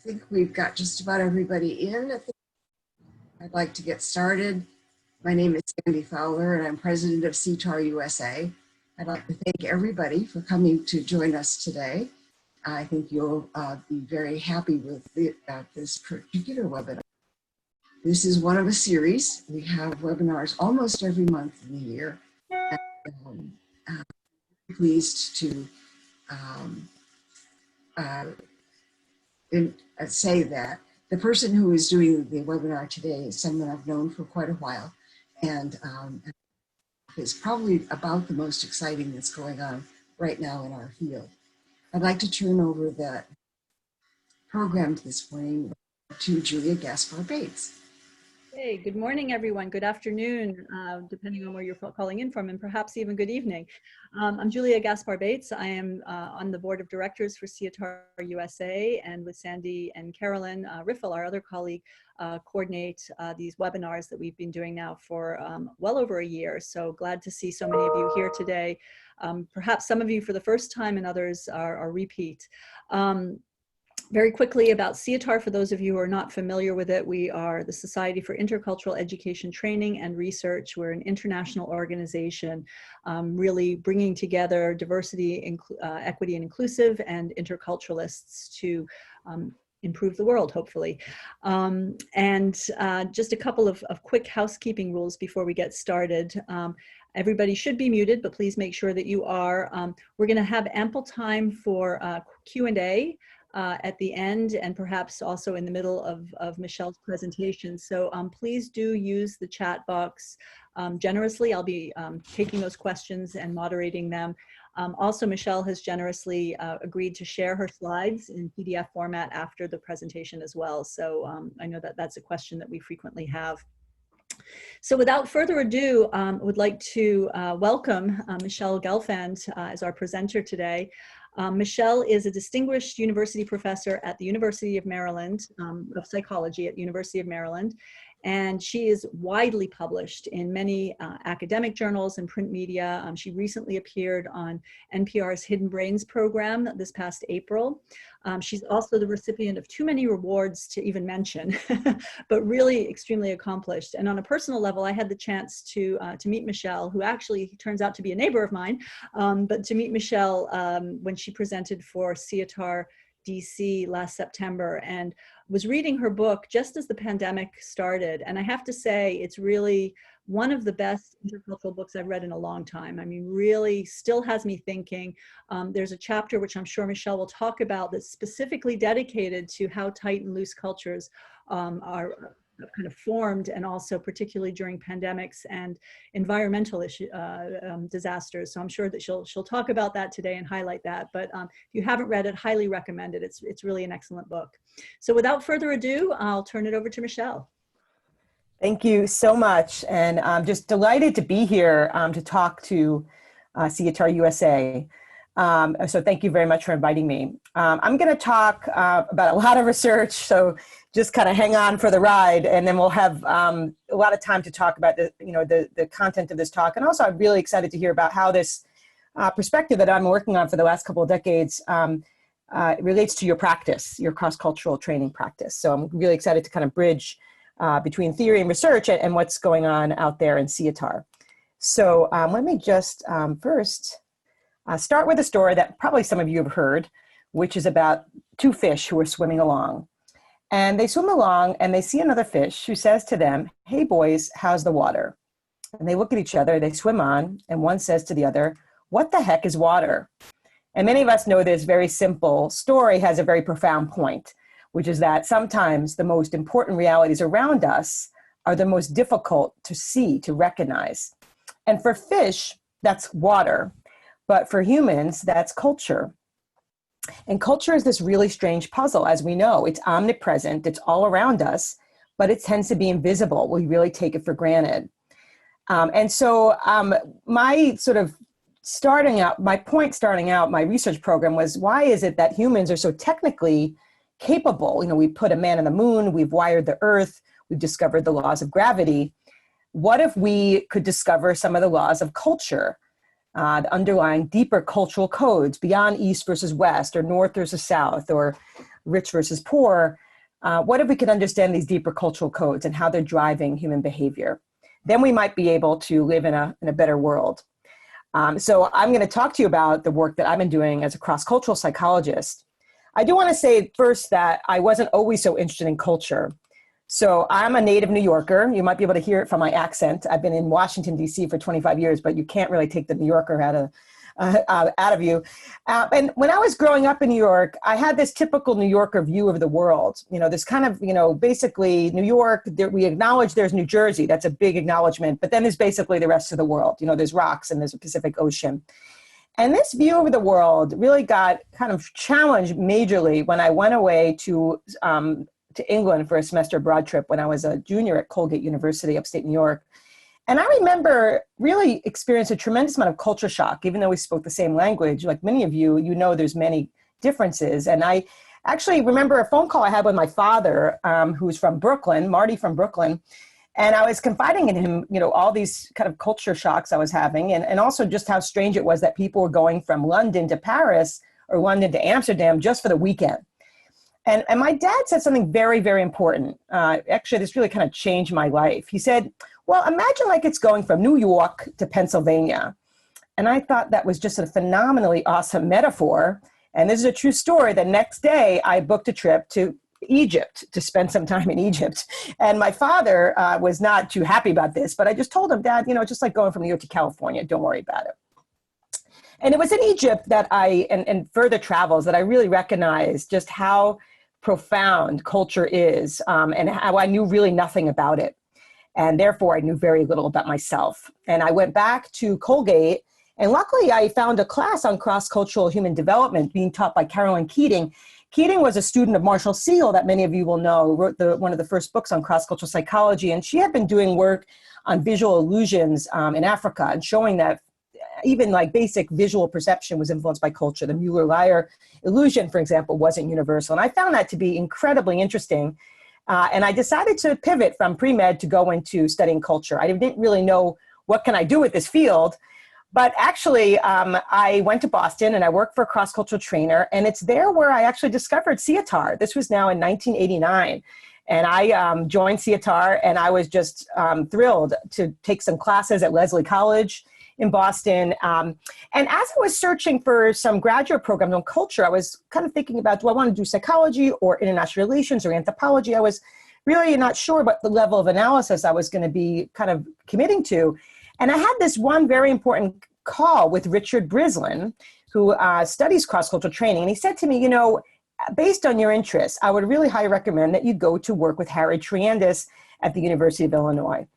think we've got just about everybody in. I'd like to get started. My name is Sandy Fowler and I'm president of SIETAR USA. I'd like to thank everybody for coming to join us today. I think you'll be very happy with this particular webinar. This is one of a series. We have webinars almost every month in the year. And, I'm pleased to say that the person who is doing the webinar today is someone I've known for quite a while, and is probably about the most exciting that's going on right now in our field. I'd like to turn over the program this morning to Julia Gaspar-Bates. Hey, good morning, everyone. Good afternoon, depending on where you're calling in from, and perhaps even good evening. I'm Julia Gaspar-Bates. I am on the board of directors for SIETAR USA, and with Sandy and Carolyn Riffel, our other colleague, coordinate these webinars that we've been doing now for well over a year. So glad to see so many of you here today. Perhaps some of you for the first time and others are repeat. Very quickly about SIETAR, for those of you who are not familiar with it, we are the Society for Intercultural Education Training and Research. We're an international organization really bringing together diversity, equity and inclusive and interculturalists to improve the world, hopefully. Just a couple of quick housekeeping rules before we get started. Everybody should be muted, but please make sure that you are. We're going to have ample time for Q&A. At the end and perhaps also in the middle of Michelle's presentation. So please do use the chat box generously. I'll be taking those questions and moderating them. Also, Michelle has generously agreed to share her slides in PDF format after the presentation as well. So I know that that's a question that we frequently have. So without further ado, I would like to welcome Michele Gelfand as our presenter today. Michelle is a distinguished university professor at the University of Maryland, of psychology at the University of Maryland, and she is widely published in many academic journals and print media. She recently appeared on NPR's Hidden Brains program this past April. She's also the recipient of too many rewards to even mention, but really extremely accomplished. And on a personal level, I had the chance to meet Michelle, who actually turns out to be a neighbor of mine, but to meet Michelle when she presented for SIETAR DC last September, and was reading her book just as the pandemic started. And I have to say, it's really one of the best intercultural books I've read in a long time. I mean, really still has me thinking. There's a chapter, which I'm sure Michelle will talk about, that's specifically dedicated to how tight and loose cultures are kind of formed, and also particularly during pandemics and environmental disasters. So I'm sure that she'll talk about that today and highlight that. But if you haven't read it, highly recommend it. It's really an excellent book. So without further ado, I'll turn it over to Michelle. Thank you so much. And I'm just delighted to be here to talk to SIETAR USA. So thank you very much for inviting me. I'm going to talk about a lot of research, so just kind of hang on for the ride, and then we'll have a lot of time to talk about the content of this talk. And also, I'm really excited to hear about how this perspective that I'm working on for the last couple of decades relates to your practice, your cross-cultural training practice. So I'm really excited to kind of bridge between theory and research and what's going on out there in SIETAR. So let me just first start with a story that probably some of you have heard, which is about two fish who are swimming along. And they swim along and they see another fish who says to them, "Hey boys, how's the water?" And they look at each other, they swim on, and one says to the other, "What the heck is water?" And many of us know this very simple story has a very profound point, which is that sometimes the most important realities around us are the most difficult to see, to recognize. And for fish, that's water. But for humans, that's culture. And culture is this really strange puzzle, as we know. It's omnipresent, it's all around us, but it tends to be invisible. We really take it for granted. And so my point starting out my research program was, why is it that humans are so technically capable? You know, we put a man on the moon, we've wired the earth, we've discovered the laws of gravity. What if we could discover some of the laws of culture? The underlying deeper cultural codes beyond East versus West, or North versus South, or rich versus poor, what if we could understand these deeper cultural codes and how they're driving human behavior? Then we might be able to live in a better world. So I'm going to talk to you about the work that I've been doing as a cross-cultural psychologist. I do want to say first that I wasn't always so interested in culture. So I'm a native New Yorker. You might be able to hear it from my accent. I've been in Washington, D.C. for 25 years, but you can't really take the New Yorker out of you. And when I was growing up in New York, I had this typical New Yorker view of the world. This kind of, basically New York, we acknowledge there's New Jersey. That's a big acknowledgement. But then there's basically the rest of the world. There's rocks and there's a Pacific Ocean. And this view of the world really got kind of challenged majorly when I went away to England for a semester abroad trip when I was a junior at Colgate University, upstate New York. And I remember really experiencing a tremendous amount of culture shock, even though we spoke the same language. Like many of you, there's many differences. And I actually remember a phone call I had with my father, who's from Brooklyn, Marty from Brooklyn. And I was confiding in him, all these kind of culture shocks I was having, and also just how strange it was that people were going from London to Paris or London to Amsterdam just for the weekend. And my dad said something very, very important. Actually, this really kind of changed my life. He said, well, imagine like it's going from New York to Pennsylvania. And I thought that was just a phenomenally awesome metaphor. And this is a true story. The next day, I booked a trip to Egypt to spend some time in Egypt. And my father was not too happy about this, but I just told him, Dad, just like going from New York to California, don't worry about it. And it was in Egypt that and further travels that I really recognized just how profound culture is, and how I knew really nothing about it. And therefore, I knew very little about myself. And I went back to Colgate, and luckily I found a class on cross-cultural human development being taught by Carolyn Keating. Keating was a student of Marshall Seal that many of you will know, wrote one of the first books on cross-cultural psychology. And she had been doing work on visual illusions in Africa and showing that even like basic visual perception was influenced by culture. The Mueller-Lyer illusion, for example, wasn't universal. And I found that to be incredibly interesting. And I decided to pivot from pre-med to go into studying culture. I didn't really know what can I do with this field. But actually, I went to Boston and I worked for a cross-cultural trainer. And it's there where I actually discovered SIETAR. This was now in 1989. And I joined SIETAR, and I was just thrilled to take some classes at Lesley College in Boston. And as I was searching for some graduate programs on culture, I was kind of thinking about, do I want to do psychology or international relations or anthropology? I was really not sure what the level of analysis I was going to be kind of committing to. And I had this one very important call with Richard Brislin, who studies cross-cultural training. And he said to me, based on your interests, I would really highly recommend that you go to work with Harry Triandis at the University of Illinois.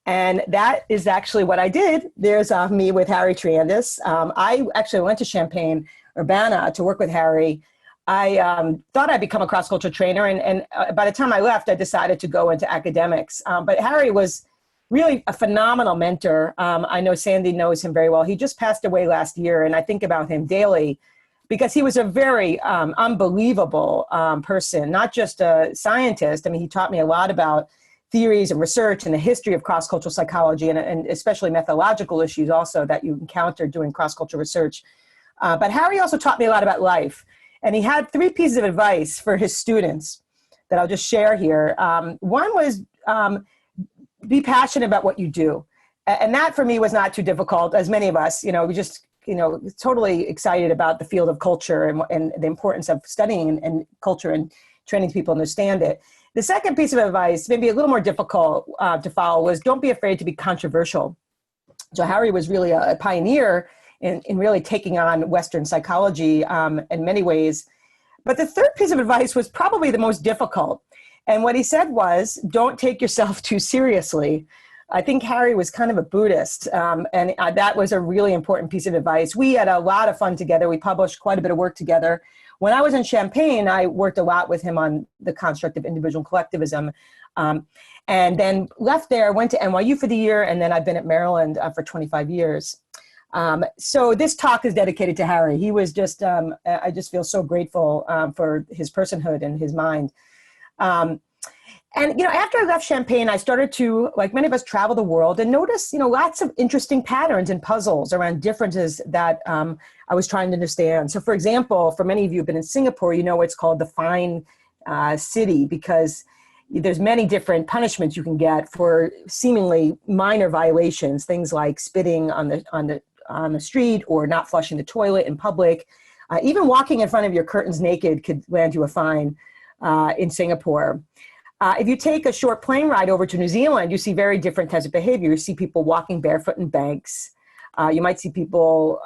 And that is actually what I did. There's me with Harry Triandis. I actually went to Champaign-Urbana to work with Harry. I thought I'd become a cross-cultural trainer. And by the time I left, I decided to go into academics. But Harry was really a phenomenal mentor. I know Sandy knows him very well. He just passed away last year, and I think about him daily because he was a very unbelievable person, not just a scientist. I mean, he taught me a lot about theories and research and the history of cross-cultural psychology and especially methodological issues also that you encounter doing cross-cultural research. But Harry also taught me a lot about life. And he had 3 pieces of advice for his students that I'll just share here. One was be passionate about what you do. And that for me was not too difficult, as many of us, we just, totally excited about the field of culture and the importance of studying and culture and training people to understand it. The second piece of advice, maybe a little more difficult to follow, was don't be afraid to be controversial. So Harry was really a pioneer in really taking on Western psychology in many ways. But the third piece of advice was probably the most difficult. And what he said was, don't take yourself too seriously. I think Harry was kind of a Buddhist, and that was a really important piece of advice. We had a lot of fun together. We published quite a bit of work together. When I was in Champaign, I worked a lot with him on the construct of individual and collectivism, and then left there, went to NYU for the year, and then I've been at Maryland for 25 years. So this talk is dedicated to Harry. He was just, I just feel so grateful for his personhood and his mind. And, after I left Champaign, I started to, like many of us, travel the world and notice, lots of interesting patterns and puzzles around differences that I was trying to understand. So, for example, for many of you who've been in Singapore, it's called the fine city, because there's many different punishments you can get for seemingly minor violations, things like spitting on the street or not flushing the toilet in public. Even walking in front of your curtains naked could land you a fine in Singapore. If you take a short plane ride over to New Zealand, you see very different types of behavior. You see people walking barefoot in banks. You might see people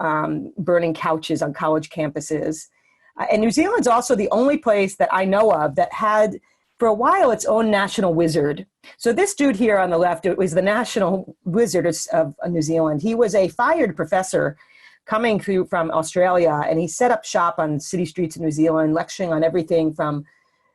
burning couches on college campuses. And New Zealand's also the only place that I know of that had, for a while, its own national wizard. So this dude here on the left, it was the national wizard of New Zealand. He was a fired professor coming through from Australia, and he set up shop on city streets in New Zealand, lecturing on everything from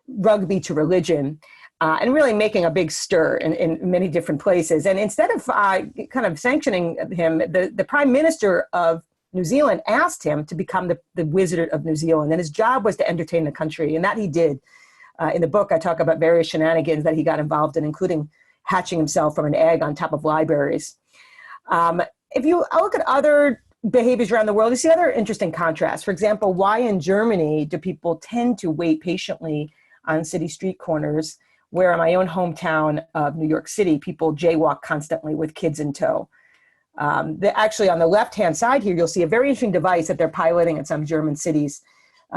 rugby to religion. And really making a big stir in many different places. And instead of kind of sanctioning him, the Prime Minister of New Zealand asked him to become the Wizard of New Zealand. And his job was to entertain the country. And that he did. In the book, I talk about various shenanigans that he got involved in, including hatching himself from an egg on top of libraries. If you look at other behaviors around the world, you see other interesting contrasts. For example, why in Germany do people tend to wait patiently on city street corners, where in my own hometown of New York City, people jaywalk constantly with kids in tow? Actually, on the left-hand side here, you'll see a very interesting device that they're piloting in some German cities.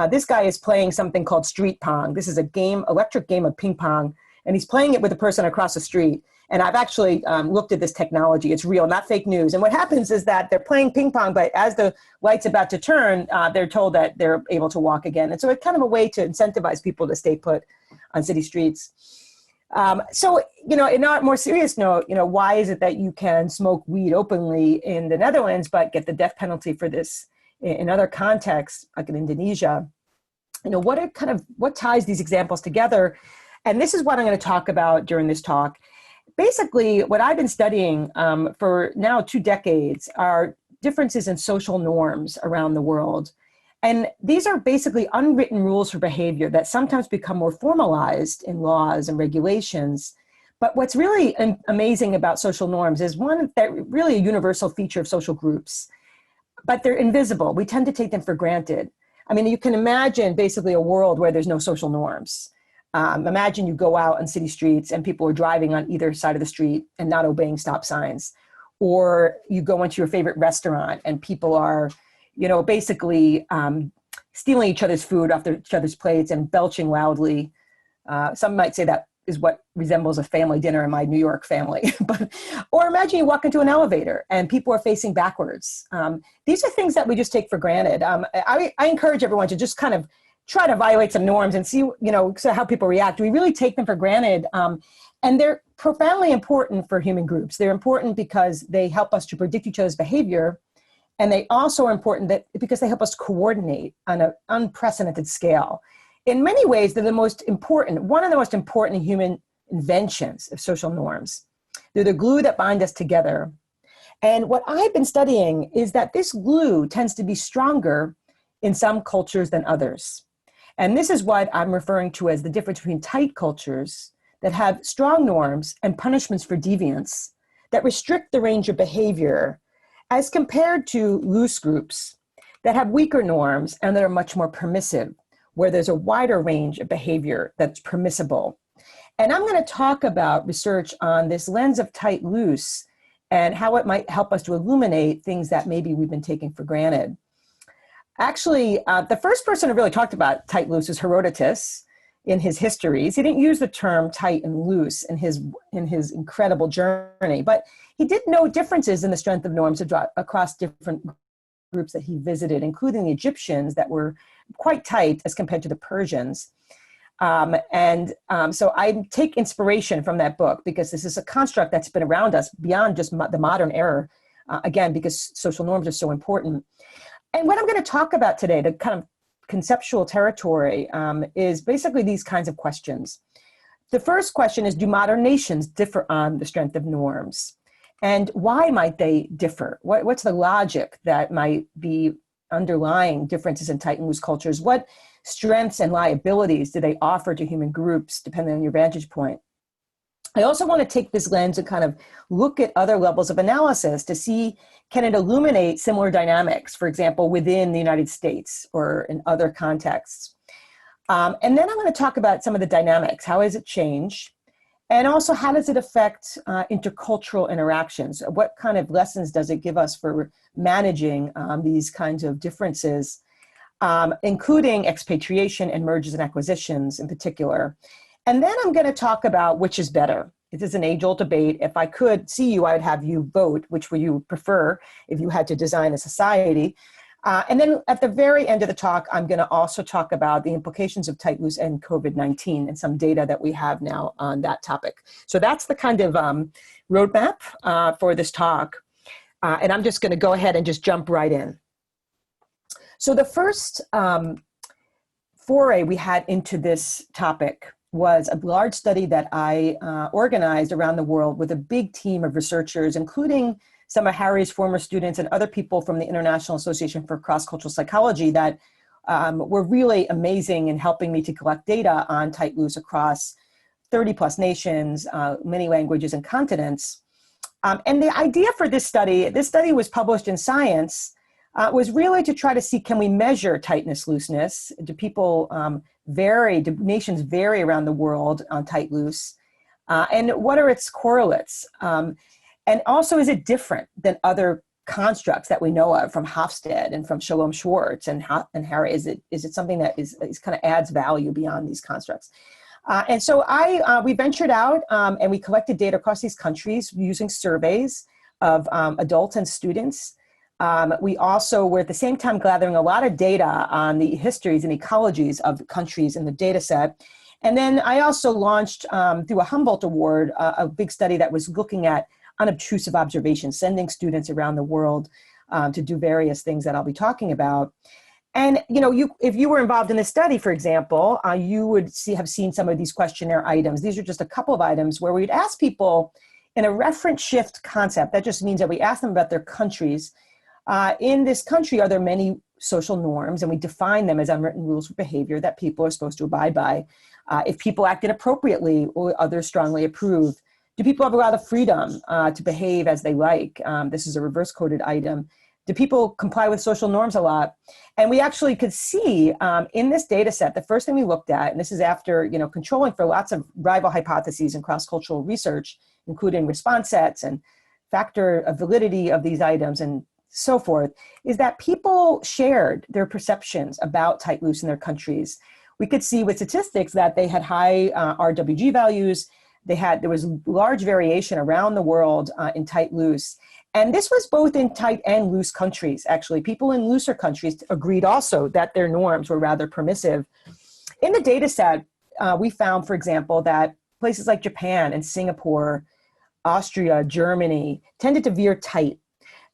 This guy is playing something called street pong. This is a electric game of ping pong, and he's playing it with a person across the street. And I've actually looked at this technology. It's real, not fake news. And what happens is that they're playing ping pong, but as the light's about to turn, they're told that they're able to walk again. And so it's kind of a way to incentivize people to stay put on city streets. So, in a more serious note, why is it that you can smoke weed openly in the Netherlands, but get the death penalty for this in other contexts, like in Indonesia? What ties these examples together? And this is what I'm going to talk about during this talk. Basically, what I've been studying for now 2 decades are differences in social norms around the world. And these are basically unwritten rules for behavior that sometimes become more formalized in laws and regulations. But what's really amazing about social norms is one, that really a universal feature of social groups, but they're invisible. We tend to take them for granted. I mean, you can imagine basically a world where there's no social norms. Imagine you go out on city streets and people are driving on either side of the street and not obeying stop signs. Or you go into your favorite restaurant and people are basically stealing each other's food off each other's plates and belching loudly. Some might say that is what resembles a family dinner in my New York family. Or imagine you walk into an elevator and people are facing backwards. These are things that we just take for granted. I encourage everyone to just kind of try to violate some norms and see, how people react. We really take them for granted. And they're profoundly important for human groups. They're important because they help us to predict each other's behavior. And they also are important because they help us coordinate on an unprecedented scale. In many ways, they're one of the most important human inventions of social norms. They're the glue that bind us together. And what I've been studying is that this glue tends to be stronger in some cultures than others. And this is what I'm referring to as the difference between tight cultures that have strong norms and punishments for deviance that restrict the range of behavior, as compared to loose groups that have weaker norms and that are much more permissive, where there's a wider range of behavior that's permissible. And I'm going to talk about research on this lens of tight-loose and how it might help us to illuminate things that maybe we've been taking for granted. Actually, the first person who really talked about tight-loose is Herodotus in his histories. He didn't use the term tight and loose in his incredible journey, but he did note differences in the strength of norms across different groups that he visited, including the Egyptians that were quite tight as compared to the Persians. So I take inspiration from that book because this is a construct that's been around us beyond just the modern era, again, because social norms are so important. And what I'm going to talk about today, the kind of conceptual territory, is basically these kinds of questions. The first question is, do modern nations differ on the strength of norms? And why might they differ? What's the logic that might be underlying differences in tight and loose cultures? What strengths and liabilities do they offer to human groups, depending on your vantage point. I also want to take this lens and kind of look at other levels of analysis to see, can it illuminate similar dynamics, for example, within the United States or in other contexts. And then I'm going to talk about some of the dynamics. How has it changed? And also, how does it affect intercultural interactions? What kind of lessons does it give us for managing these kinds of differences, including expatriation and mergers and acquisitions in particular? And then I'm going to talk about which is better. It is an age-old debate. If I could see you, I would have you vote, which would you prefer if you had to design a society. And then at the very end of the talk, I'm going to also talk about the implications of tight loose and COVID-19 and some data that we have now on that topic. So that's the kind of roadmap for this talk. And I'm just going to go ahead and just jump right in. So the first foray we had into this topic was a large study that I organized around the world with a big team of researchers, including some of Harry's former students and other people from the International Association for Cross-Cultural Psychology that were really amazing in helping me to collect data on tight loose across 30 plus nations, many languages and continents. And the idea for this study was published in Science, was really to try to see, can we measure tightness, looseness? Do people vary, do nations vary around the world on tight loose? And what are its correlates? And also, is it different than other constructs that we know of from Hofstede and from Shalom Schwartz and Harry? Is it something that is kind of adds value beyond these constructs? And so we ventured out and we collected data across these countries using surveys of adults and students. We also were at the same time gathering a lot of data on the histories and ecologies of the countries in the data set. And then I also launched through a Humboldt Award, a big study that was looking at unobtrusive observation, sending students around the world to do various things that I'll be talking about. And if you were involved in this study, for example, you would have seen some of these questionnaire items. These are just a couple of items where we'd ask people in a reference shift concept. That just means that we ask them about their countries. In this country, are there many social norms? And we define them as unwritten rules of behavior that people are supposed to abide by. If people acted appropriately or others strongly approved. Do people have a lot of freedom to behave as they like? This is a reverse coded item. Do people comply with social norms a lot? And we actually could see in this data set, the first thing we looked at, and this is after controlling for lots of rival hypotheses in cross-cultural research, including response sets and factor of validity of these items and so forth, is that people shared their perceptions about tight loose in their countries. We could see with statistics that they had high RWG values. There was large variation around the world in tight loose. And this was both in tight and loose countries, actually. People in looser countries agreed also that their norms were rather permissive. In the data set, we found, for example, that places like Japan and Singapore, Austria, Germany tended to veer tight.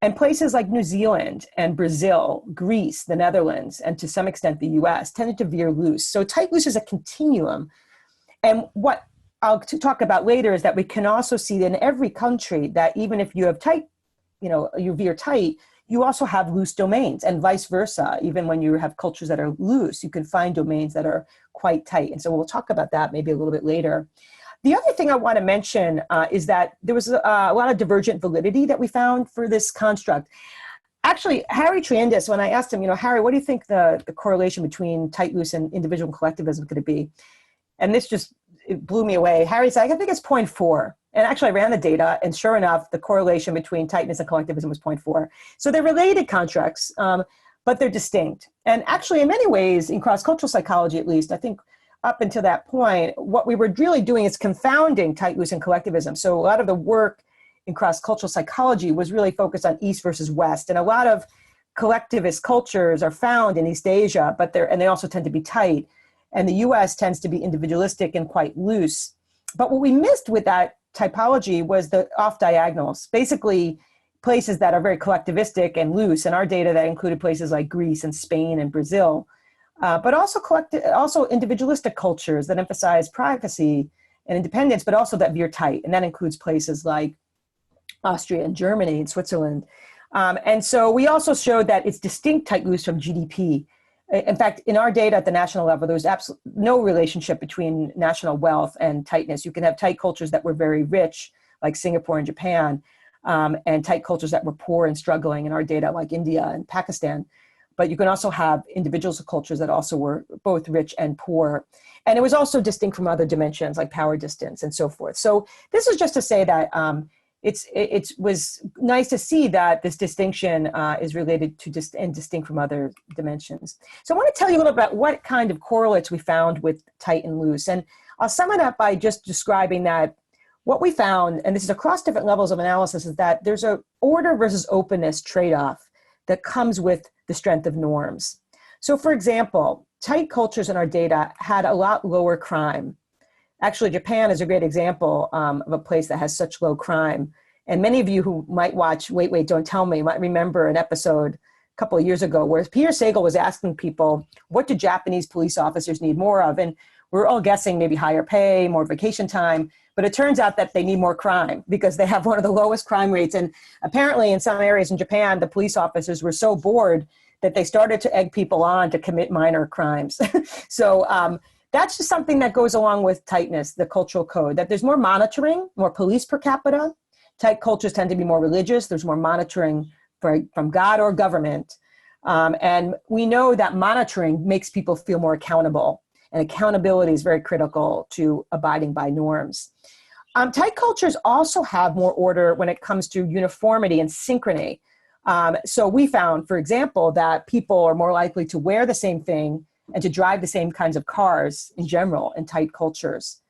And places like New Zealand and Brazil, Greece, the Netherlands, and to some extent the US tended to veer loose. So tight loose is a continuum. And what I'll talk about later is that we can also see that in every country that even if you have tight, you veer tight, you also have loose domains and vice versa. Even when you have cultures that are loose, you can find domains that are quite tight. And so we'll talk about that maybe a little bit later. The other thing I want to mention is that there was a lot of divergent validity that we found for this construct. Actually, Harry Triandis, when I asked him, Harry, what do you think the correlation between tight loose and individual and collectivism could be? And this it blew me away. Harry said, I think it's 0.4. And actually I ran the data, and sure enough, the correlation between tightness and collectivism was 0.4. So they're related constructs, but they're distinct. And actually in many ways, in cross-cultural psychology at least, I think up until that point, what we were really doing is confounding tight loose and collectivism. So a lot of the work in cross-cultural psychology was really focused on East versus West. And a lot of collectivist cultures are found in East Asia, but they also tend to be tight. And the US tends to be individualistic and quite loose. But what we missed with that typology was the off diagonals, basically places that are very collectivistic and loose. In our data, that included places like Greece and Spain and Brazil, but also individualistic cultures that emphasize privacy and independence, but also that veer tight. And that includes places like Austria and Germany and Switzerland. And so we also showed that it's distinct tight loose from GDP. In fact, in our data at the national level, there was absolutely no relationship between national wealth and tightness. You can have tight cultures that were very rich, like Singapore and Japan, and tight cultures that were poor and struggling in our data, like India and Pakistan. But you can also have individuals of cultures that also were both rich and poor. And it was also distinct from other dimensions like power distance and so forth. So this is just to say that it was nice to see that this distinction is related to and distinct from other dimensions. So I want to tell you a little about what kind of correlates we found with tight and loose. And I'll sum it up by just describing that what we found, and this is across different levels of analysis, is that there's a order versus openness trade-off that comes with the strength of norms. So for example, tight cultures in our data had a lot lower crime. Actually, Japan is a great example of a place that has such low crime. And many of you who might watch Wait, Wait, Don't Tell Me might remember an episode a couple of years ago where Peter Sagal was asking people, what do Japanese police officers need more of? And we're all guessing maybe higher pay, more vacation time. But it turns out that they need more crime because they have one of the lowest crime rates. And apparently in some areas in Japan, the police officers were so bored that they started to egg people on to commit minor crimes. So that's just something that goes along with tightness, the cultural code, that there's more monitoring, more police per capita. Tight cultures tend to be more religious. There's more monitoring from God or government. And we know that monitoring makes people feel more accountable. And accountability is very critical to abiding by norms. Tight cultures also have more order when it comes to uniformity and synchrony. So we found, for example, that people are more likely to wear the same thing and to drive the same kinds of cars in general in tight cultures.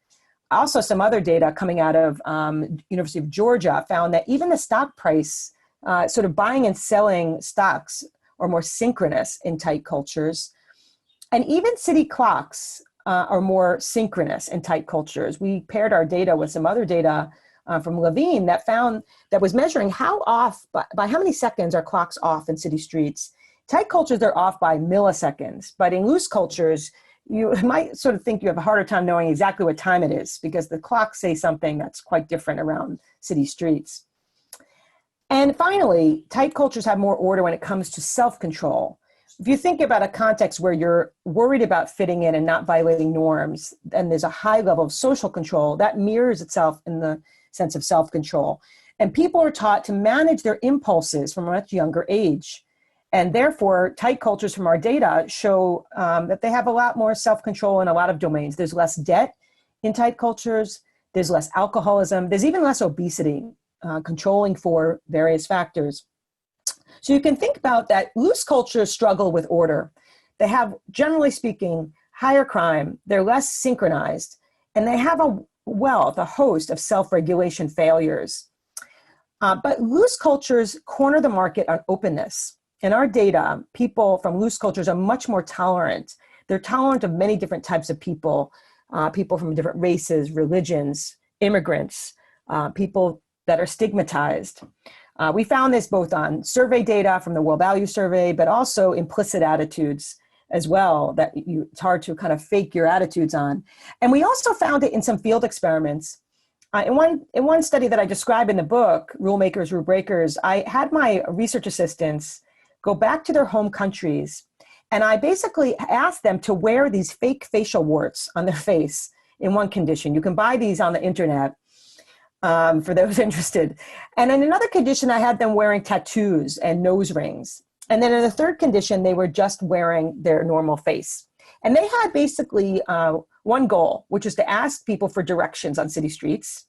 Also, some other data coming out of University of Georgia found that even the stock price, sort of buying and selling stocks, are more synchronous in tight cultures. And even city clocks are more synchronous in tight cultures. We paired our data with some other data from Levine that found that was measuring how off, by how many seconds are clocks off in city streets. Tight cultures, they're off by milliseconds, but in loose cultures, you might sort of think you have a harder time knowing exactly what time it is because the clocks say something that's quite different around city streets. And finally, tight cultures have more order when it comes to self-control. If you think about a context where you're worried about fitting in and not violating norms, and there's a high level of social control, that mirrors itself in the sense of self-control. And people are taught to manage their impulses from a much younger age. And therefore, tight cultures from our data show that they have a lot more self-control in a lot of domains. There's less debt in tight cultures. There's less alcoholism. There's even less obesity, controlling for various factors. So you can think about that loose cultures struggle with order. They have, generally speaking, higher crime. They're less synchronized. And they have a host of self-regulation failures. But loose cultures corner the market on openness. In our data, people from loose cultures are much more tolerant. They're tolerant of many different types of people, people from different races, religions, immigrants, people that are stigmatized. We found this both on survey data from the World Value Survey, but also implicit attitudes as well, that it's hard to kind of fake your attitudes on. And we also found it in some field experiments. In one study that I describe in the book, Rule Makers, Rule Breakers, I had my research assistants go back to their home countries, and I basically asked them to wear these fake facial warts on their face in one condition. You can buy these on the internet for those interested. And in another condition, I had them wearing tattoos and nose rings. And then in the third condition, they were just wearing their normal face. And they had basically one goal, which is to ask people for directions on city streets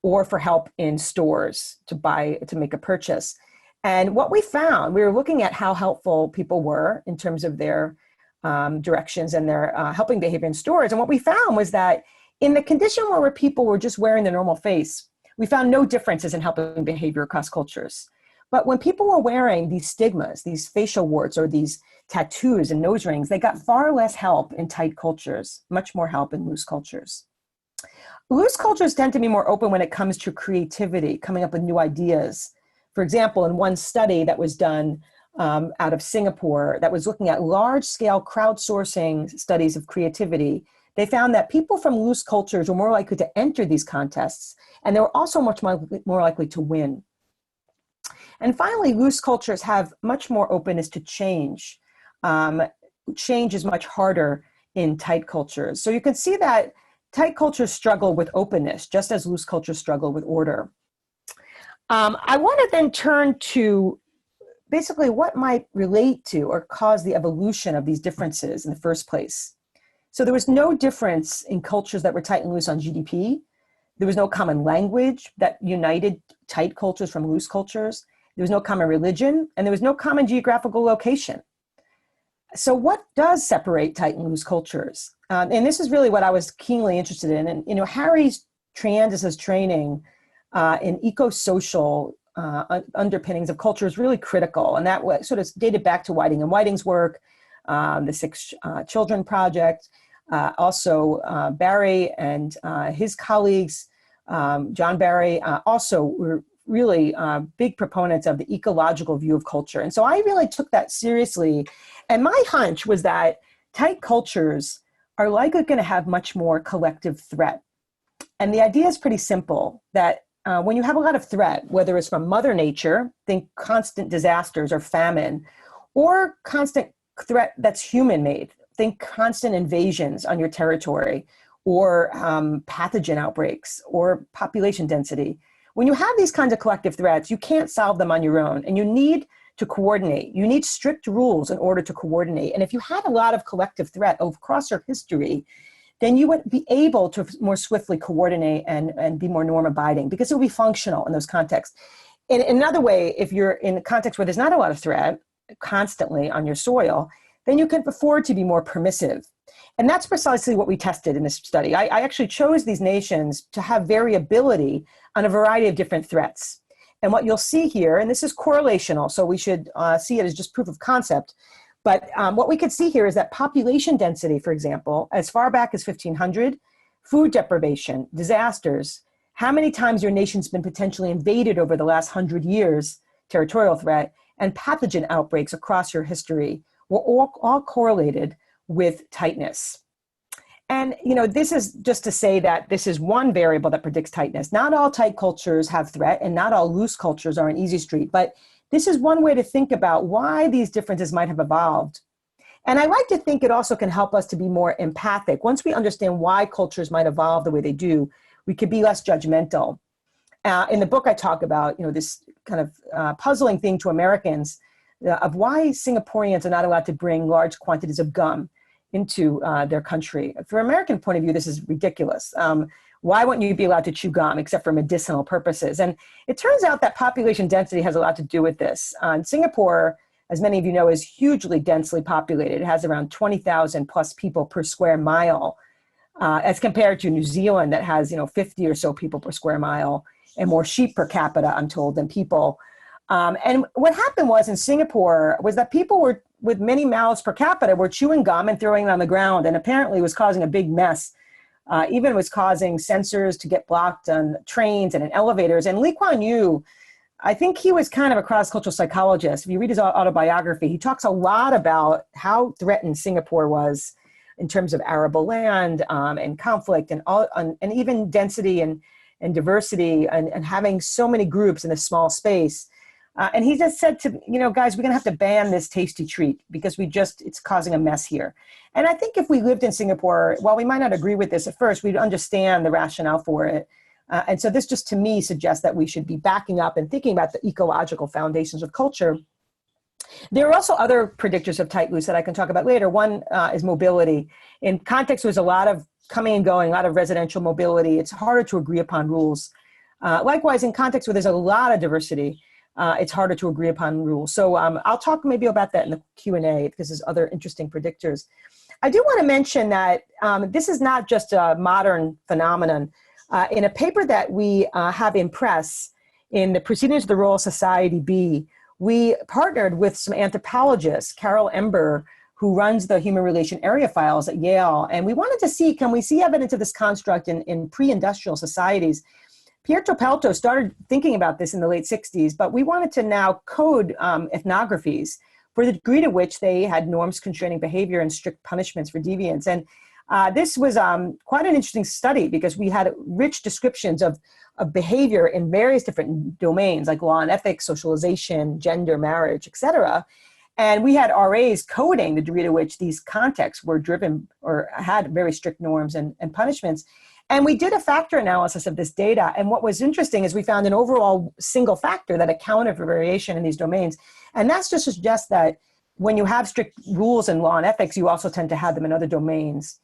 or for help in stores to make a purchase. And what we found, we were looking at how helpful people were in terms of their directions and their helping behavior in stores. And what we found was that in the condition where people were just wearing their normal face, we found no differences in helping behavior across cultures. But when people were wearing these stigmas, these facial warts or these tattoos and nose rings, they got far less help in tight cultures, much more help in loose cultures. Loose cultures tend to be more open when it comes to creativity, coming up with new ideas. For example, in one study that was done out of Singapore that was looking at large-scale crowdsourcing studies of creativity, they found that people from loose cultures were more likely to enter these contests, and they were also much more likely to win. And finally, loose cultures have much more openness to change. change is much harder in tight cultures. So you can see that tight cultures struggle with openness, just as loose cultures struggle with order. I want to then turn to basically what might relate to or cause the evolution of these differences in the first place. So there was no difference in cultures that were tight and loose on GDP. There was no common language that united tight cultures from loose cultures. There was no common religion, and there was no common geographical location. So what does separate tight and loose cultures? And this is really what I was keenly interested in. And, Harry Triandis's training in eco-social underpinnings of culture is really critical. And that sort of dated back to Whiting and Whiting's work, the Six Children Project, also Barry and his colleagues, John Barry, also were really big proponents of the ecological view of culture. And so I really took that seriously. And my hunch was that tight cultures are likely going to have much more collective threat. And the idea is pretty simple, that when you have a lot of threat, whether it's from Mother Nature, think constant disasters or famine, or constant threat that's human-made, think constant invasions on your territory, or pathogen outbreaks, or population density. When you have these kinds of collective threats, you can't solve them on your own, and you need to coordinate. You need strict rules in order to coordinate. And if you had a lot of collective threat across your history, then you would be able to more swiftly coordinate and be more norm abiding, because it will be functional in those contexts. In another way, if you're in a context where there's not a lot of threat constantly on your soil, then you can afford to be more permissive. And that's precisely what we tested in this study. I actually chose these nations to have variability on a variety of different threats. And what you'll see here, and this is correlational, so we should see it as just proof of concept, but what we could see here is that population density, for example, as far back as 1500, food deprivation, disasters, how many times your nation's been potentially invaded over the last 100 years, territorial threat, and pathogen outbreaks across your history were all correlated with tightness. And this is just to say that this is one variable that predicts tightness. Not all tight cultures have threat, and not all loose cultures are an easy street, but this is one way to think about why these differences might have evolved. And I like to think it also can help us to be more empathic. Once we understand why cultures might evolve the way they do, we could be less judgmental. In the book, I talk about this kind of puzzling thing to Americans of why Singaporeans are not allowed to bring large quantities of gum into their country. From an American point of view, this is ridiculous. Why wouldn't you be allowed to chew gum except for medicinal purposes? And it turns out that population density has a lot to do with this. Singapore, as many of you know, is hugely densely populated. It has around 20,000 plus people per square mile, as compared to New Zealand that has 50 or so people per square mile, and more sheep per capita, I'm told, than people. And what happened was in Singapore was that people were with many mouths per capita were chewing gum and throwing it on the ground, and apparently was causing a big mess. Even was causing sensors to get blocked on trains and in elevators. And Lee Kuan Yew, I think he was kind of a cross-cultural psychologist. If you read his autobiography, he talks a lot about how threatened Singapore was in terms of arable land and conflict and even density and diversity and having so many groups in a small space. And he just said to, guys, we're going to have to ban this tasty treat because it's causing a mess here. And I think if we lived in Singapore, while we might not agree with this at first, we'd understand the rationale for it. And so this just to me suggests that we should be backing up and thinking about the ecological foundations of culture. There are also other predictors of tight loose that I can talk about later. One is mobility. In context, there's a lot of coming and going, a lot of residential mobility. It's harder to agree upon rules. Likewise, in context where there's a lot of diversity, it's harder to agree upon rules. So I'll talk maybe about that in the Q&A because there's other interesting predictors. I do want to mention that this is not just a modern phenomenon. In a paper that we have in press in the Proceedings of the Royal Society B, we partnered with some anthropologists, Carol Ember, who runs the Human Relation Area Files at Yale. And we wanted to see, can we see evidence of this construct in pre-industrial societies? Pietro Pelto started thinking about this in the late 60s, but we wanted to now code ethnographies for the degree to which they had norms constraining behavior and strict punishments for deviance. And this was quite an interesting study because we had rich descriptions of behavior in various different domains like law and ethics, socialization, gender, marriage, et cetera. And we had RAs coding the degree to which these contexts were driven or had very strict norms and punishments. And we did a factor analysis of this data. And what was interesting is we found an overall single factor that accounted for variation in these domains. And that's just to suggest that when you have strict rules in law and ethics, you also tend to have them in other domains.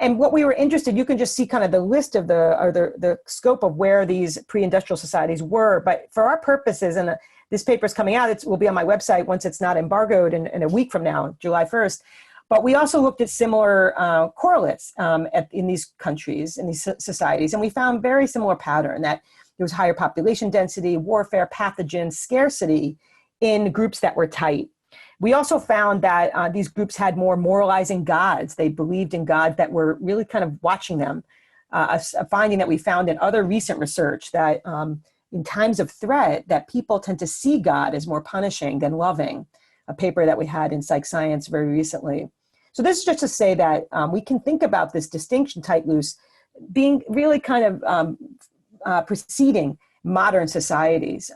And what we were interested, you can just see kind of the list of the scope of where these pre-industrial societies were. But for our purposes, and this paper is coming out, it will be on my website once it's not embargoed in a week from now, July 1st. But we also looked at similar correlates in these countries, in these societies, and we found very similar pattern that there was higher population density, warfare, pathogens, scarcity in groups that were tight. We also found that these groups had more moralizing gods. They believed in gods that were really kind of watching them. A finding that we found in other recent research that in times of threat, that people tend to see God as more punishing than loving. A paper that we had in Psych Science very recently. So this is just to say that we can think about this distinction, tight, loose, being really kind of preceding modern societies.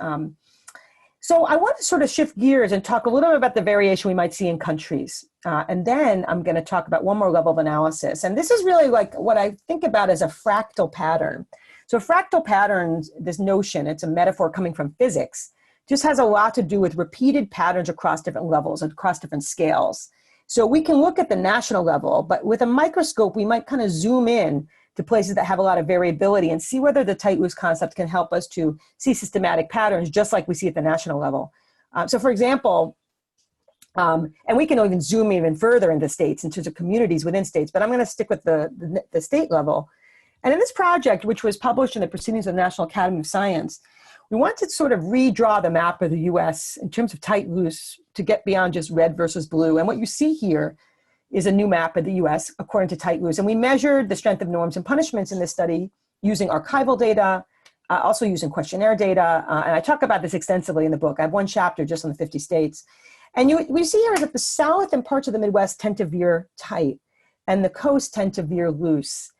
So I want to sort of shift gears and talk a little bit about the variation we might see in countries. And then I'm going to talk about one more level of analysis. And this is really like what I think about as a fractal pattern. So fractal patterns, this notion, it's a metaphor coming from physics, just has a lot to do with repeated patterns across different levels, across different scales. So we can look at the national level, but with a microscope, we might kind of zoom in to places that have a lot of variability and see whether the tight-loose concept can help us to see systematic patterns, just like we see at the national level. So for example, and we can even zoom even further into states, in terms of communities within states, but I'm going to stick with the state level. And in this project, which was published in the Proceedings of the National Academy of Science, we want to sort of redraw the map of the US in terms of tight loose to get beyond just red versus blue. And what you see here is a new map of the US according to tight loose. And we measured the strength of norms and punishments in this study using archival data, also using questionnaire data. And I talk about this extensively in the book. I have one chapter just on the 50 states. And we see here that the South and parts of the Midwest tend to veer tight and the coast tend to veer loose.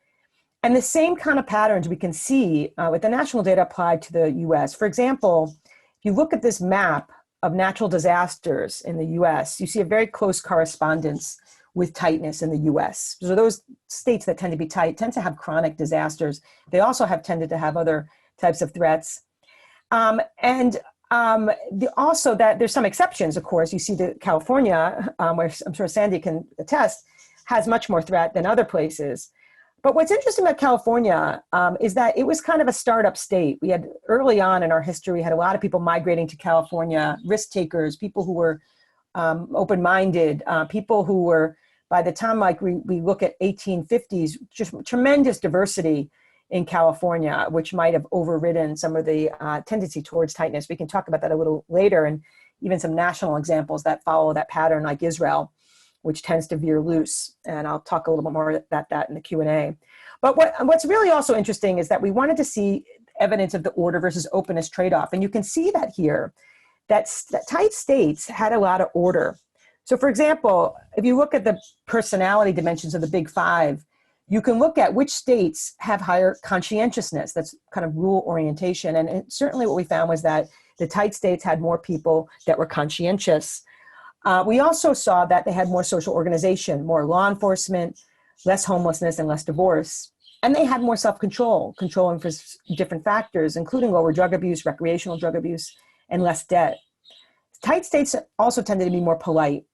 And the same kind of patterns we can see with the national data applied to the US. For example, if you look at this map of natural disasters in the US, you see a very close correspondence with tightness in the US. So those states that tend to be tight tend to have chronic disasters. They also have tended to have other types of threats. Also that there's some exceptions, of course. You see that California, where I'm sure Sandy can attest, has much more threat than other places. But what's interesting about California is that it was kind of a startup state. We had early on in our history, we had a lot of people migrating to California, risk takers, people who were open-minded, people who were, by the time like we look at 1850s, just tremendous diversity in California, which might have overridden some of the tendency towards tightness. We can talk about that a little later, and even some national examples that follow that pattern, like Israel, which tends to veer loose. And I'll talk a little bit more about that in the Q&A. But what's really also interesting is that we wanted to see evidence of the order versus openness trade-off. And you can see that here, that tight states had a lot of order. So for example, if you look at the personality dimensions of the Big Five, you can look at which states have higher conscientiousness. That's kind of rule orientation. And certainly what we found was that the tight states had more people that were conscientious. We also saw that they had more social organization, more law enforcement, less homelessness, and less divorce. And they had more self-control, controlling for different factors, including lower drug abuse, recreational drug abuse, and less debt. Tight states also tended to be more polite.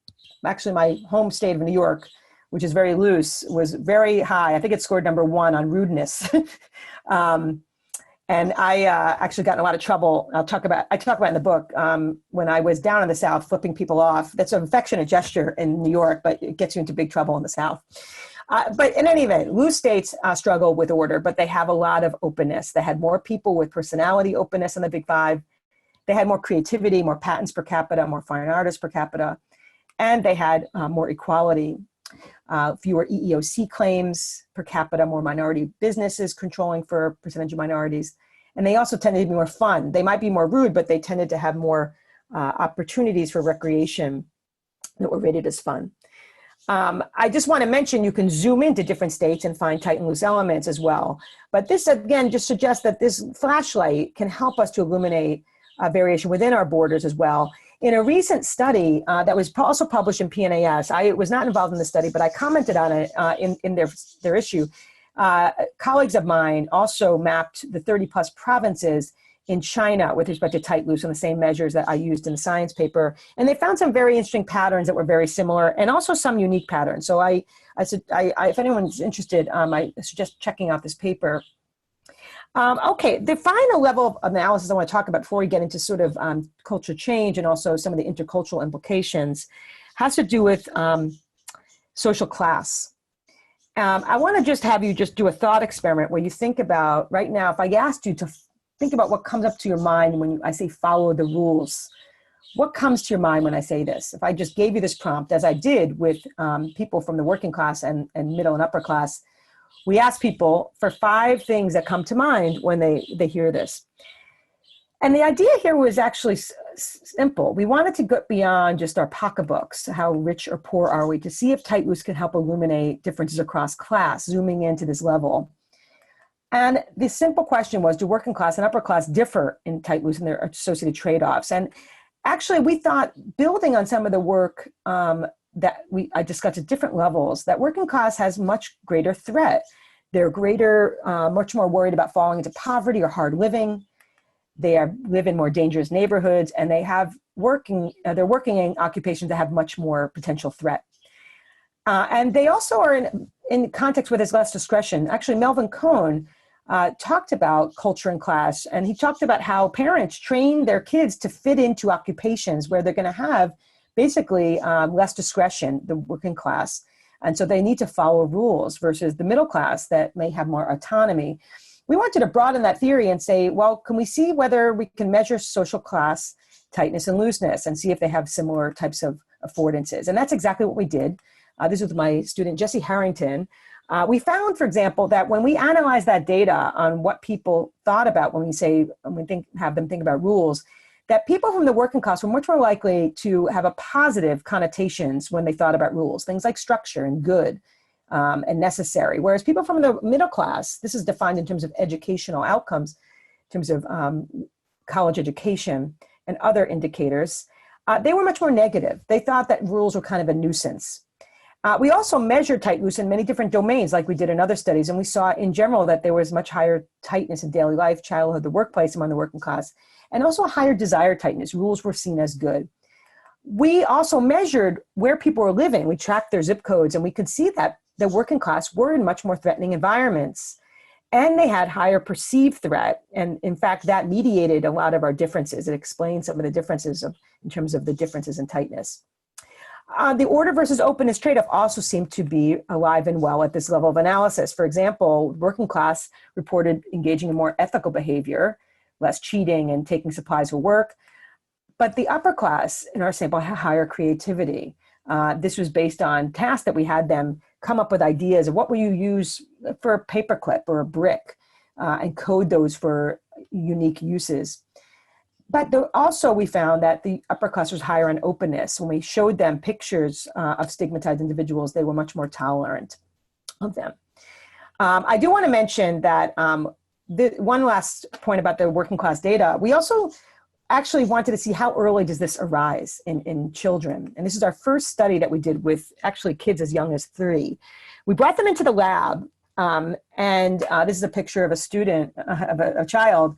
Actually, my home state of New York, which is very loose, was very high. I think it scored #1 on rudeness. And I actually got in a lot of trouble. I talk about in the book when I was down in the South, flipping people off. That's an affectionate gesture in New York, but it gets you into big trouble in the South. But in any event, loose states struggle with order, but they have a lot of openness. They had more people with personality openness in the Big Five. They had more creativity, more patents per capita, more fine artists per capita, and they had more equality. Fewer EEOC claims per capita, more minority businesses controlling for a percentage of minorities. And they also tended to be more fun. They might be more rude, but they tended to have more opportunities for recreation that were rated as fun. I just want to mention you can zoom into different states and find tight and loose elements as well. But this, again, just suggests that this flashlight can help us to illuminate variation within our borders as well. in a recent study that was also published in PNAS, I was not involved in the study, but I commented on it in their issue. Colleagues of mine also mapped the 30 plus provinces in China with respect to tight loose on the same measures that I used in the science paper. And they found some very interesting patterns that were very similar and also some unique patterns. So I said, if anyone's interested, I suggest checking out this paper. Okay, the final level of analysis I want to talk about before we get into sort of culture change and also some of the intercultural implications has to do with social class. I want to just have you just do a thought experiment where you think about, right now, if I asked you to think about what comes up to your mind when I say follow the rules, what comes to your mind when I say this? If I just gave you this prompt, as I did with people from the working class and middle and upper class, we asked people for 5 things that come to mind when they hear this. And the idea here was actually simple. We wanted to go beyond just our pocketbooks, how rich or poor are we, to see if tight loose could help illuminate differences across class, zooming into this level. And the simple question was, do working class and upper class differ in tight loose and their associated trade-offs? And actually, we thought, building on some of the work that I discussed at different levels, that working class has much greater threat. They're much more worried about falling into poverty or hard living. They live in more dangerous neighborhoods, and they're working in occupations that have much more potential threat. And they also are in context where there's less discretion. Actually, Melvin Cohn talked about culture and class, and he talked about how parents train their kids to fit into occupations where they're going to have basically less discretion, the working class. And so they need to follow rules versus the middle class that may have more autonomy. We wanted to broaden that theory and say, well, can we see whether we can measure social class tightness and looseness and see if they have similar types of affordances? And that's exactly what we did. This was my student, Jesse Harrington. We found, for example, that when we analyze that data on what people thought about when have them think about rules, that people from the working class were much more likely to have a positive connotations when they thought about rules, things like structure and good and necessary. Whereas people from the middle class, this is defined in terms of educational outcomes, in terms of college education and other indicators, they were much more negative. They thought that rules were kind of a nuisance. We also measured tight loose in many different domains, like we did in other studies, and we saw in general that there was much higher tightness in daily life, childhood, the workplace among the working class, and also a higher desired tightness. Rules were seen as good. We also measured where people were living. We tracked their zip codes, and we could see that the working class were in much more threatening environments, and they had higher perceived threat. And in fact, that mediated a lot of our differences. It explained some of the differences in terms of the differences in tightness. The order versus openness trade-off also seemed to be alive and well at this level of analysis. For example, working class reported engaging in more ethical behavior, less cheating and taking supplies for work. But the upper class in our sample had higher creativity. This was based on tasks that we had them come up with ideas of what will you use for a paperclip or a brick and code those for unique uses. But also we found that the upper class was higher in openness. When we showed them pictures of stigmatized individuals, they were much more tolerant of them. I do want to mention that one last point about the working class data, we also actually wanted to see how early does this arise in children. And this is our first study that we did with actually kids as young as 3. We brought them into the lab, and this is a picture of a student, of a child,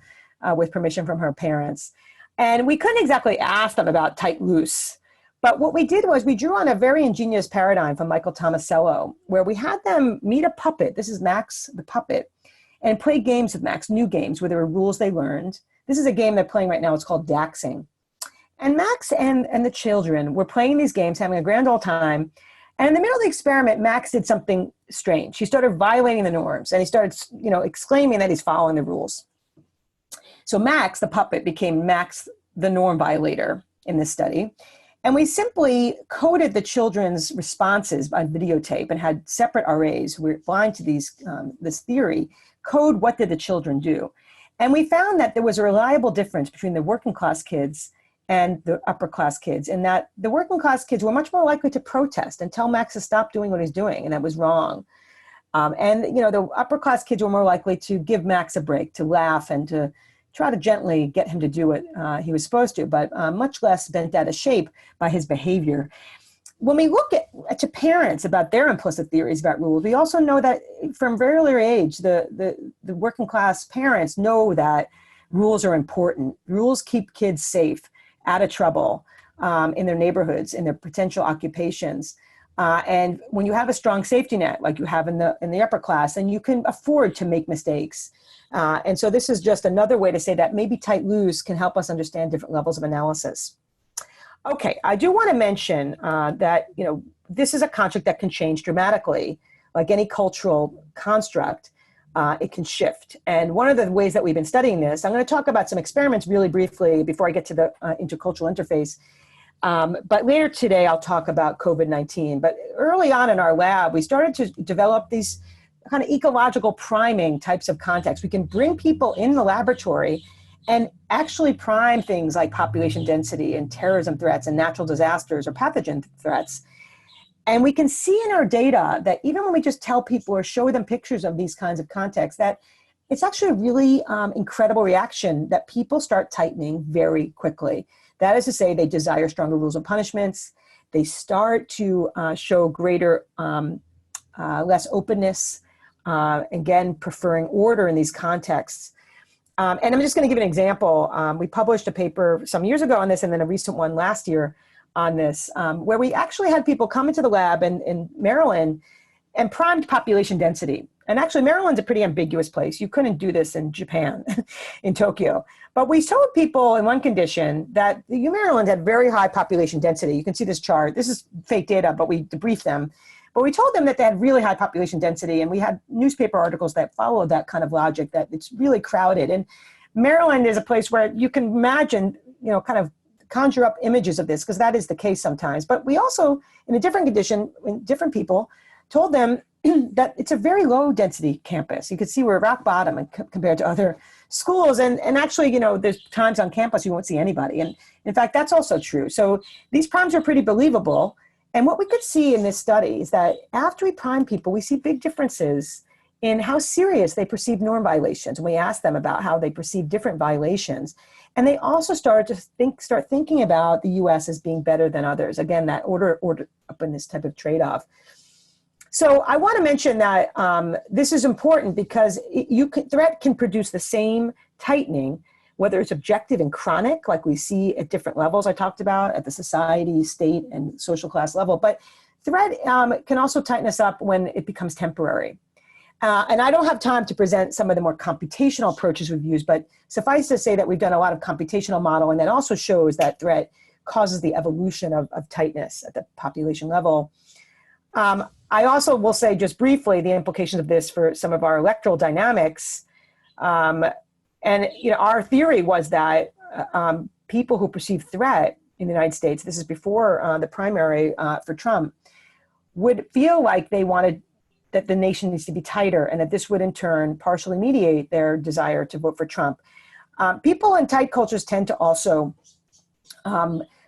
with permission from her parents. And we couldn't exactly ask them about tight loose. But what we did was we drew on a very ingenious paradigm from Michael Tomasello, where we had them meet a puppet. This is Max the puppet, and play games with Max, new games where there were rules they learned. This is a game they're playing right now. It's called Daxing. And Max and the children were playing these games, having a grand old time. And in the middle of the experiment, Max did something strange. He started violating the norms, and he started, exclaiming that he's following the rules. So Max, the puppet, became Max, the norm violator in this study. And we simply coded the children's responses on videotape and had separate RAs who were blind to this theory, code what did the children do. And we found that there was a reliable difference between the working class kids and the upper class kids, in that the working class kids were much more likely to protest and tell Max to stop doing what he's doing, and that was wrong. And the upper class kids were more likely to give Max a break, to laugh and to try to gently get him to do what he was supposed to, but much less bent out of shape by his behavior. When we look to parents about their implicit theories about rules, we also know that from very early age, the working class parents know that rules are important. Rules keep kids safe, out of trouble, in their neighborhoods, in their potential occupations. And when you have a strong safety net, like you have in the upper class, then you can afford to make mistakes. And so this is just another way to say that maybe tight loose can help us understand different levels of analysis. Okay, I do want to mention that, this is a construct that can change dramatically. Like any cultural construct, it can shift. And one of the ways that we've been studying this, I'm going to talk about some experiments really briefly before I get to the intercultural interface. But later today, I'll talk about COVID-19. But early on in our lab, we started to develop these kind of ecological priming types of contexts. We can bring people in the laboratory and actually prime things like population density and terrorism threats and natural disasters or pathogen threats. And we can see in our data that even when we just tell people or show them pictures of these kinds of contexts, that it's actually a really incredible reaction that people start tightening very quickly. That is to say, they desire stronger rules and punishments. They start to show greater, less openness, again, preferring order in these contexts. And I'm just going to give an example. We published a paper some years ago on this, and then a recent one last year on this, where we actually had people come into the lab in Maryland and primed population density. And actually, Maryland's a pretty ambiguous place. You couldn't do this in Japan, in Tokyo. But we told people in one condition that Maryland had very high population density. You can see this chart. This is fake data, but we debriefed them. But we told them that they had really high population density, and we had newspaper articles that followed that kind of logic, that it's really crowded. And Maryland is a place where you can imagine, kind of conjure up images of this, because that is the case sometimes. But we also, in a different condition, in different people, told them that it's a very low density campus. You could see we're rock bottom compared to other schools. And actually, there's times on campus you won't see anybody. And in fact, that's also true. So these primes are pretty believable. And what we could see in this study is that after we prime people, we see big differences in how serious they perceive norm violations. And we asked them about how they perceive different violations. And they also started to start thinking about the US as being better than others. Again, that order up in this type of trade-off. So I want to mention that this is important because threat can produce the same tightening, whether it's objective and chronic, like we see at different levels I talked about at the society, state, and social class level. But threat can also tighten us up when it becomes temporary. And I don't have time to present some of the more computational approaches we've used, but suffice to say that we've done a lot of computational modeling that also shows that threat causes the evolution of tightness at the population level. I also will say just briefly the implications of this for some of our electoral dynamics. And our theory was that people who perceive threat in the United States, this is before the primary for Trump, would feel like they wanted that the nation needs to be tighter, and that this would in turn partially mediate their desire to vote for Trump. People in tight cultures tend to also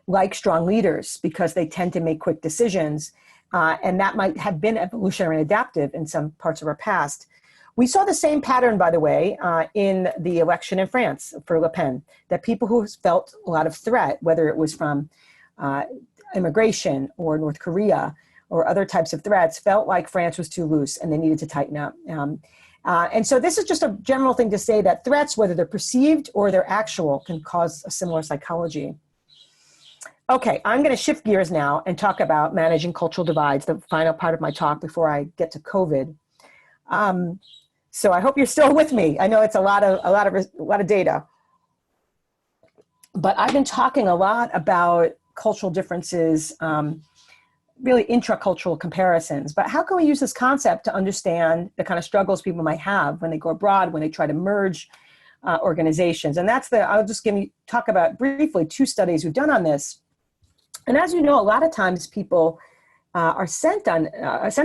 like strong leaders because they tend to make quick decisions. And that might have been evolutionary and adaptive in some parts of our past. We saw the same pattern, by the way, in the election in France for Le Pen, that people who felt a lot of threat, whether it was from immigration or North Korea or other types of threats, felt like France was too loose and they needed to tighten up. And so this is just a general thing to say that threats, whether they're perceived or they're actual, can cause a similar psychology. Okay, I'm going to shift gears now and talk about managing cultural divides, the final part of my talk before I get to COVID. So I hope you're still with me. I know it's a lot of data, but I've been talking a lot about cultural differences, really intracultural comparisons. But how can we use this concept to understand the kind of struggles people might have when they go abroad, when they try to merge organizations? And I'll just talk about briefly 2 studies we've done on this. And as you know, a lot of times people are sent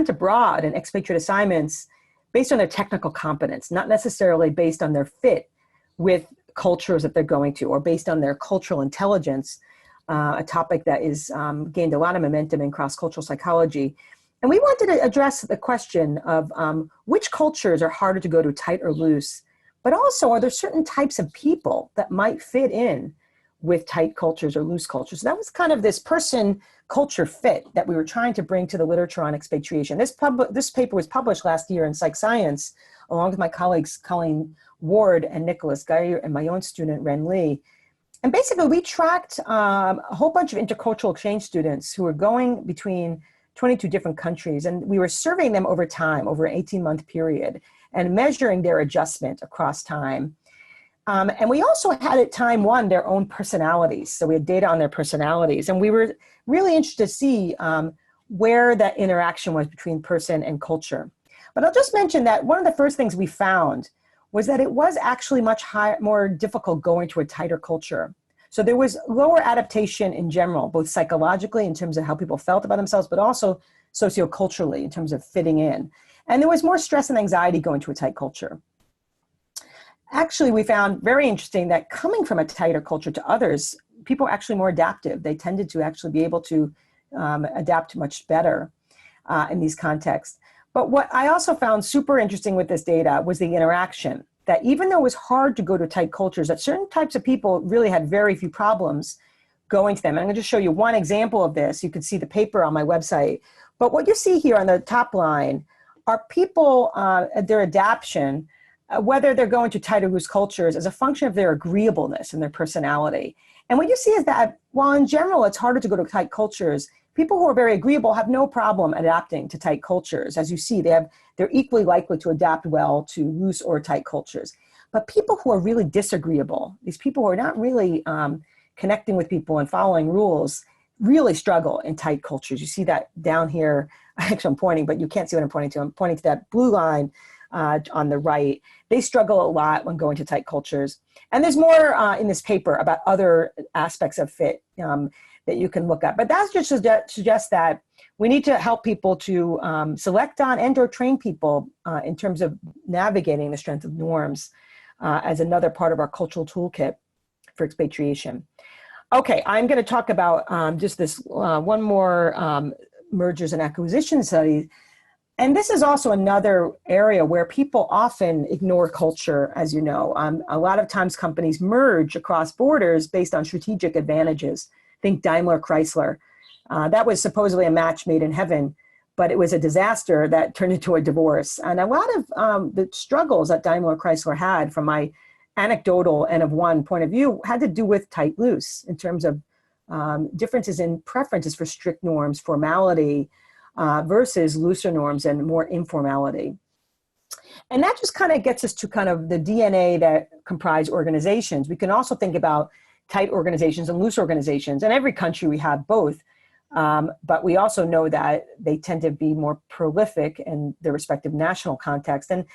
abroad in expatriate assignments based on their technical competence, not necessarily based on their fit with cultures that they're going to, or based on their cultural intelligence, a topic that is gained a lot of momentum in cross-cultural psychology. And we wanted to address the question of which cultures are harder to go to, tight or loose, but also are there certain types of people that might fit in with tight cultures or loose cultures? So that was kind of this person culture fit that we were trying to bring to the literature on expatriation. This paper was published last year in Psych Science, along with my colleagues Colleen Ward and Nicholas Geyer and my own student Ren Lee. And basically we tracked a whole bunch of intercultural exchange students who were going between 22 different countries, and we were surveying them over time, over an 18-month period, and measuring their adjustment across time. And we also had at time one their own personalities. So we had data on their personalities, and we were really interested to see where that interaction was between person and culture. But I'll just mention that one of the first things we found was that it was actually much more difficult going to a tighter culture. So there was lower adaptation in general, both psychologically in terms of how people felt about themselves, but also socioculturally in terms of fitting in. And there was more stress and anxiety going to a tight culture. Actually, we found very interesting that coming from a tighter culture to others, people are actually more adaptive. They tended to actually be able to adapt much better in these contexts. But what I also found super interesting with this data was the interaction, that even though it was hard to go to tight cultures, that certain types of people really had very few problems going to them. And I'm going to just show you one example of this. You can see the paper on my website. But what you see here on the top line are people, their adaptation, whether they're going to tight or loose cultures, as a function of their agreeableness and their personality. And what you see is that while in general it's harder to go to tight cultures, people who are very agreeable have no problem adapting to tight cultures. As you see, they're equally likely to adapt well to loose or tight cultures. But people who are really disagreeable, these people who are not really connecting with people and following rules, really struggle in tight cultures. You see that down here. Actually, I'm pointing, but you can't see what I'm pointing to. I'm pointing to that blue line on the right. They struggle a lot when going to tight cultures. And there's more in this paper about other aspects of fit that you can look at. But that just suggests that we need to help people to select on and or train people in terms of navigating the strength of norms as another part of our cultural toolkit for expatriation. Okay, I'm going to talk about just this one more mergers and acquisition study. And this is also another area where people often ignore culture, as you know. A lot of times companies merge across borders based on strategic advantages. Think Daimler Chrysler. That was supposedly a match made in heaven, but it was a disaster that turned into a divorce. And a lot of the struggles that Daimler Chrysler had, from my anecdotal N of one point of view, had to do with tight loose in terms of differences in preferences for strict norms, formality, versus looser norms and more informality. And that just kind of gets us to kind of the DNA that comprise organizations. We can also think about tight organizations and loose organizations. In every country we have both, but we also know that they tend to be more prolific in their respective national context. And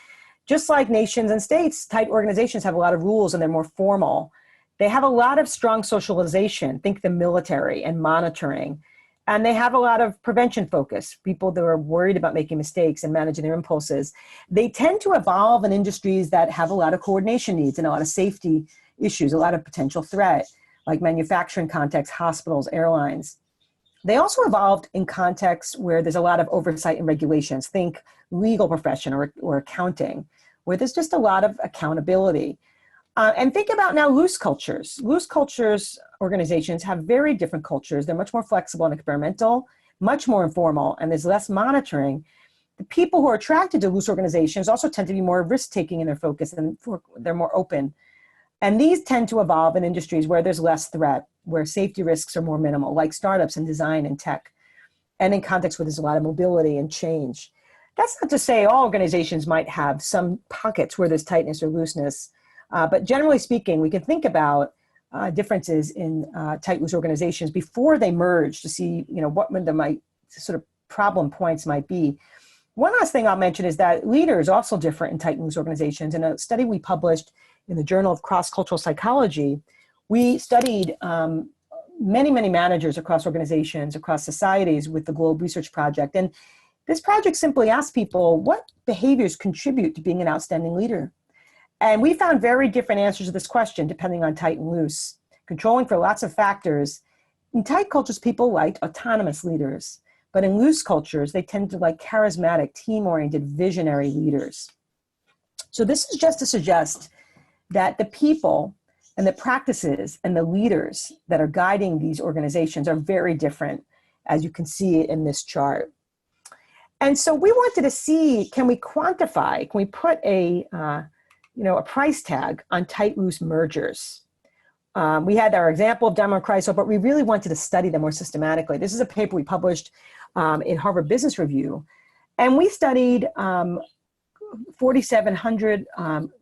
just like nations and states, tight organizations have a lot of rules and they're more formal. They have a lot of strong socialization, think the military and monitoring. And they have a lot of prevention focus, people that are worried about making mistakes and managing their impulses. They tend to evolve in industries that have a lot of coordination needs and a lot of safety issues, a lot of potential threat, like manufacturing contexts, hospitals, airlines. They also evolved in contexts where there's a lot of oversight and regulations. Think legal profession or accounting, where there's just a lot of accountability. And think about now loose cultures. Loose cultures organizations have very different cultures. They're much more flexible and experimental, much more informal, and there's less monitoring. The people who are attracted to loose organizations also tend to be more risk-taking in their focus, and they're more open. And these tend to evolve in industries where there's less threat, where safety risks are more minimal, like startups in design and tech, and in contexts where there's a lot of mobility and change. That's not to say all organizations might have some pockets where there's tightness or looseness, but generally speaking, we can think about differences in tight loose organizations before they merge to see, what the sort of problem points might be. One last thing I'll mention is that leaders are also different in tight loose organizations. In a study we published in the Journal of Cross-Cultural Psychology, we studied many, many managers across organizations, across societies with the Globe Research Project. And this project simply asked people, what behaviors contribute to being an outstanding leader? And we found very different answers to this question depending on tight and loose. Controlling for lots of factors. In tight cultures, people liked autonomous leaders. But in loose cultures, they tend to like charismatic, team-oriented, visionary leaders. So this is just to suggest that the people and the practices and the leaders that are guiding these organizations are very different, as you can see in this chart. And so we wanted to see, can we quantify, can we put a price tag on tight-loose mergers? We had our example of Diamond Chrysler, but we really wanted to study them more systematically. This is a paper we published in Harvard Business Review, and we studied 4,700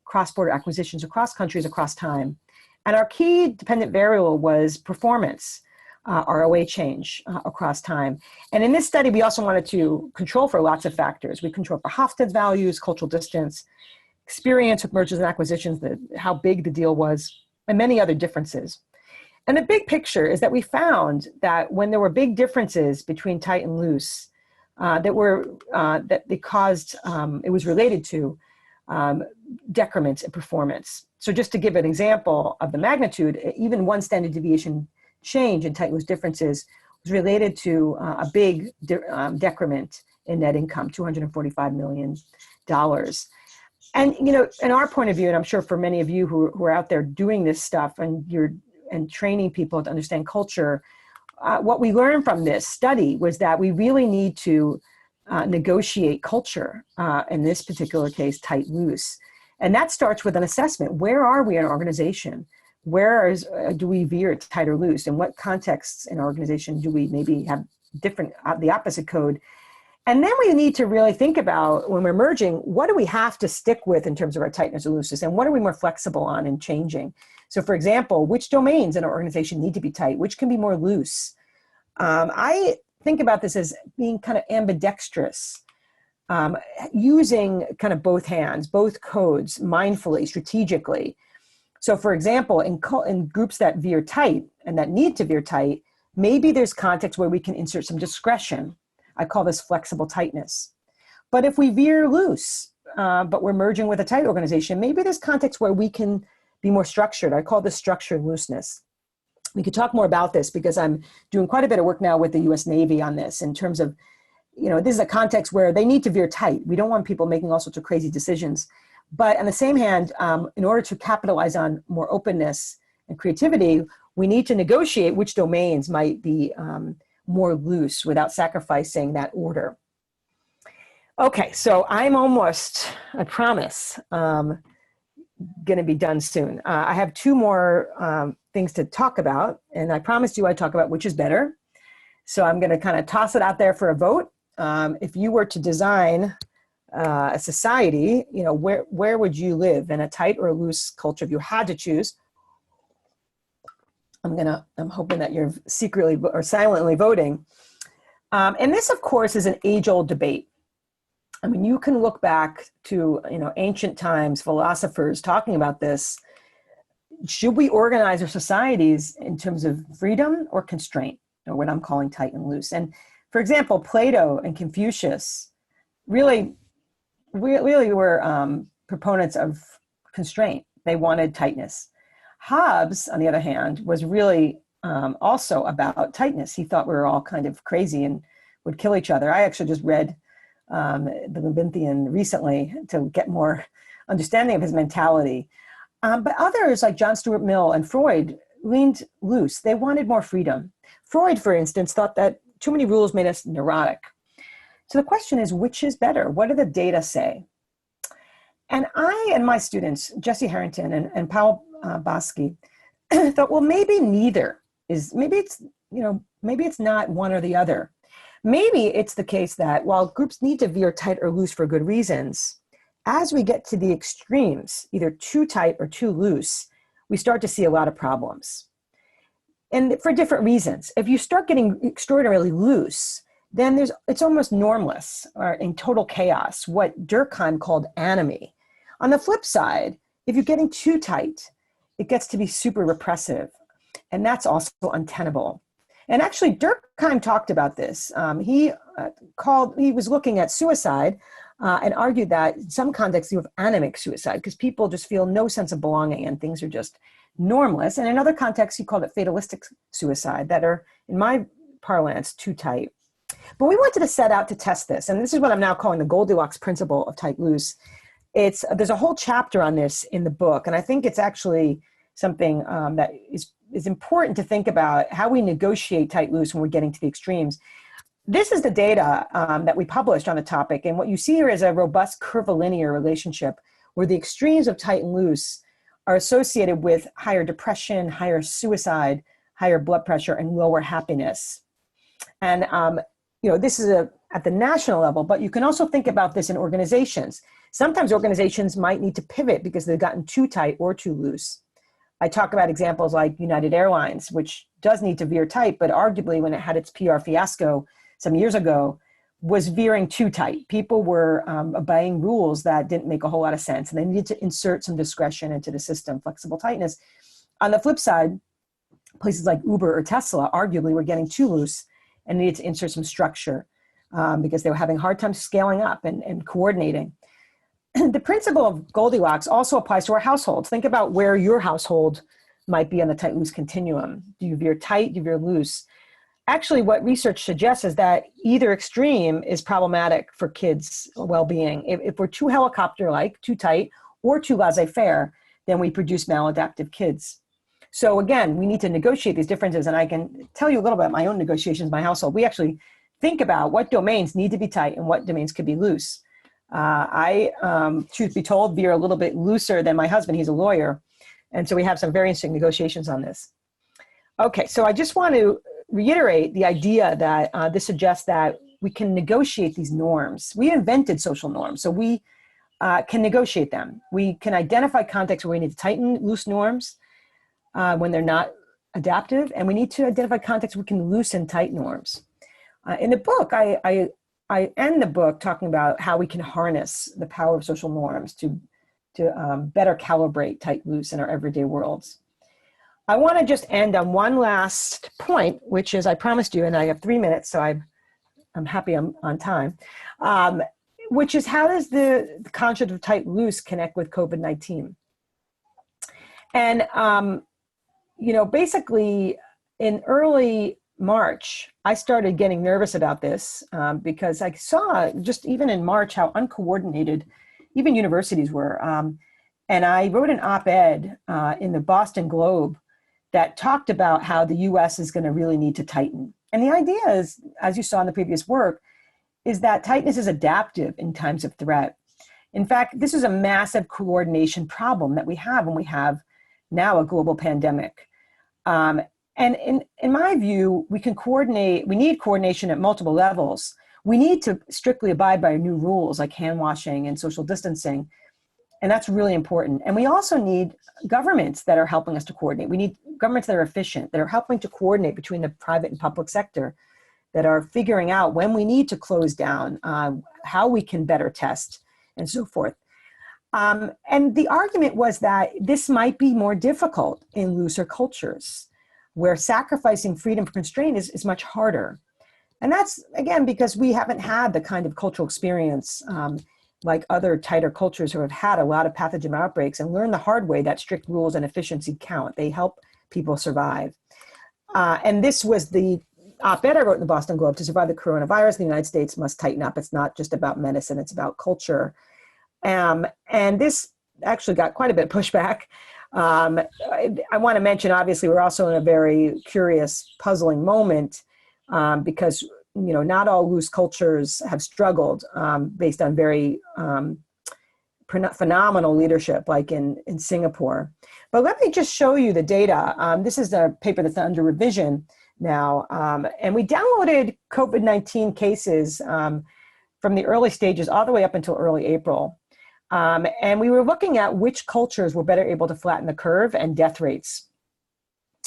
cross-border acquisitions across countries, across time. And our key dependent variable was performance, ROA change across time. And in this study, we also wanted to control for lots of factors. We controlled for Hofstad's values, cultural distance, experience with mergers and acquisitions, how big the deal was, and many other differences. And the big picture is that we found that when there were big differences between tight and loose, it was related to decrements in performance. So just to give an example of the magnitude, even one standard deviation change in tight loose differences was related to a big decrement in net income, $245 million. And, in our point of view, and I'm sure for many of you who are out there doing this stuff and training people to understand culture, what we learned from this study was that we really need to negotiate culture, in this particular case, tight loose. And that starts with an assessment. Where are we in an organization? Do we veer tight or loose? In what contexts in our organization do we maybe have the opposite code? And then we need to really think about, when we're merging, what do we have to stick with in terms of our tightness or looseness, and what are we more flexible on in changing? So for example, which domains in our organization need to be tight, which can be more loose? I think about this as being kind of ambidextrous, using kind of both hands, both codes, mindfully, strategically. So for example, in groups that veer tight and that need to veer tight, maybe there's context where we can insert some discretion. I call this flexible tightness. But if we veer loose, but we're merging with a tight organization, maybe there's context where we can be more structured. I call this structured looseness. We could talk more about this because I'm doing quite a bit of work now with the US Navy on this in terms of, this is a context where they need to veer tight. We don't want people making all sorts of crazy decisions. But on the same hand, in order to capitalize on more openness and creativity, we need to negotiate which domains might be more loose without sacrificing that order. Okay, so I'm almost, I promise, going to be done soon. I have two more things to talk about, and I promised you I'd talk about which is better. So I'm going to kind of toss it out there for a vote. If you were to design a society, where would you live, in a tight or a loose culture if you had to choose? I'm hoping that you're secretly or silently voting. And this, of course, is an age-old debate. I mean, you can look back to, ancient times, philosophers talking about this. Should we organize our societies in terms of freedom or constraint, or what I'm calling tight and loose? And for example, Plato and Confucius really were proponents of constraint. They wanted tightness. Hobbes, on the other hand, was really also about tightness. He thought we were all kind of crazy and would kill each other. I actually just read the Leviathan recently to get more understanding of his mentality. But others, like John Stuart Mill and Freud, leaned loose. They wanted more freedom. Freud, for instance, thought that too many rules made us neurotic. So the question is, which is better? What do the data say? And I and my students, Jesse Harrington and Paul Bosky, thought, well, maybe neither is, maybe it's not one or the other. Maybe it's the case that while groups need to veer tight or loose for good reasons, as we get to the extremes, either too tight or too loose, we start to see a lot of problems. And for different reasons. If you start getting extraordinarily loose, then it's almost normless or in total chaos, what Durkheim called anomie. On the flip side, if you're getting too tight, it gets to be super repressive, and that's also untenable. And actually, Durkheim talked about this. He was looking at suicide and argued that in some contexts you have anemic suicide because people just feel no sense of belonging and things are just normless. And in other contexts, he called it fatalistic suicide that are, in my parlance, too tight. But we wanted to set out to test this. And this is what I'm now calling the Goldilocks principle of tight-loose. there's a whole chapter on this in the book, and I think it's actually something that is important to think about, how we negotiate tight loose when we're getting to the extremes. This is the data that we published on the topic, and what you see here is a robust curvilinear relationship where the extremes of tight and loose are associated with higher depression, higher suicide, higher blood pressure, and lower happiness. And this is at the national level, but you can also think about this in organizations. Sometimes organizations might need to pivot because they've gotten too tight or too loose. I talk about examples like United Airlines, which does need to veer tight, but arguably when it had its PR fiasco some years ago, was veering too tight. People were obeying rules that didn't make a whole lot of sense, and they needed to insert some discretion into the system, flexible tightness. On the flip side, places like Uber or Tesla arguably were getting too loose and needed to insert some structure because they were having a hard time scaling up and coordinating. The principle of Goldilocks also applies to our households. Think about where your household might be on the tight-loose continuum. Do you veer tight? Do you veer loose? Actually, what research suggests is that either extreme is problematic for kids' well-being. If we're too helicopter-like, too tight, or too laissez-faire, then we produce maladaptive kids. So again, we need to negotiate these differences, and I can tell you a little bit about my own negotiations in my household. We actually think about what domains need to be tight and what domains could be loose. I, truth be told, veer a little bit looser than my husband. He's a lawyer. And so we have some very interesting negotiations on this. Okay, so I just want to reiterate the idea that this suggests that we can negotiate these norms. We invented social norms, so we can negotiate them. We can identify contexts where we need to tighten loose norms when they're not adaptive, and we need to identify contexts where we can loosen tight norms. In the book, I end the book talking about how we can harness the power of social norms to better calibrate tight loose in our everyday worlds. I want to just end on one last point, which is I promised you, and I have 3 minutes, so I'm happy I'm on time, which is how does the concept of tight loose connect with COVID-19? And, basically in early March, I started getting nervous about this because I saw just even in March how uncoordinated even universities were. And I wrote an op-ed in the Boston Globe that talked about how the US is going to really need to tighten. And the idea is, as you saw in the previous work, is that tightness is adaptive in times of threat. In fact, this is a massive coordination problem that we have when we have now a global pandemic. And in my view, we need coordination at multiple levels. We need to strictly abide by new rules like hand washing and social distancing. And that's really important. And we also need governments that are helping us to coordinate. We need governments that are efficient, that are helping to coordinate between the private and public sector, that are figuring out when we need to close down, how we can better test, and so forth. And the argument was that this might be more difficult in looser cultures, where sacrificing freedom for constraint is much harder. And that's, again, because we haven't had the kind of cultural experience like other tighter cultures who have had a lot of pathogen outbreaks and learned the hard way that strict rules and efficiency count. They help people survive. And this was the op-ed I wrote in the Boston Globe: to survive the coronavirus, the United States must tighten up. It's not just about medicine, it's about culture. And this actually got quite a bit of pushback. I want to mention, obviously, we're also in a very curious, puzzling moment because not all loose cultures have struggled based on very phenomenal leadership, like in Singapore. But let me just show you the data. This is a paper that's under revision now. And we downloaded COVID-19 cases from the early stages all the way up until early April. And we were looking at which cultures were better able to flatten the curve and death rates.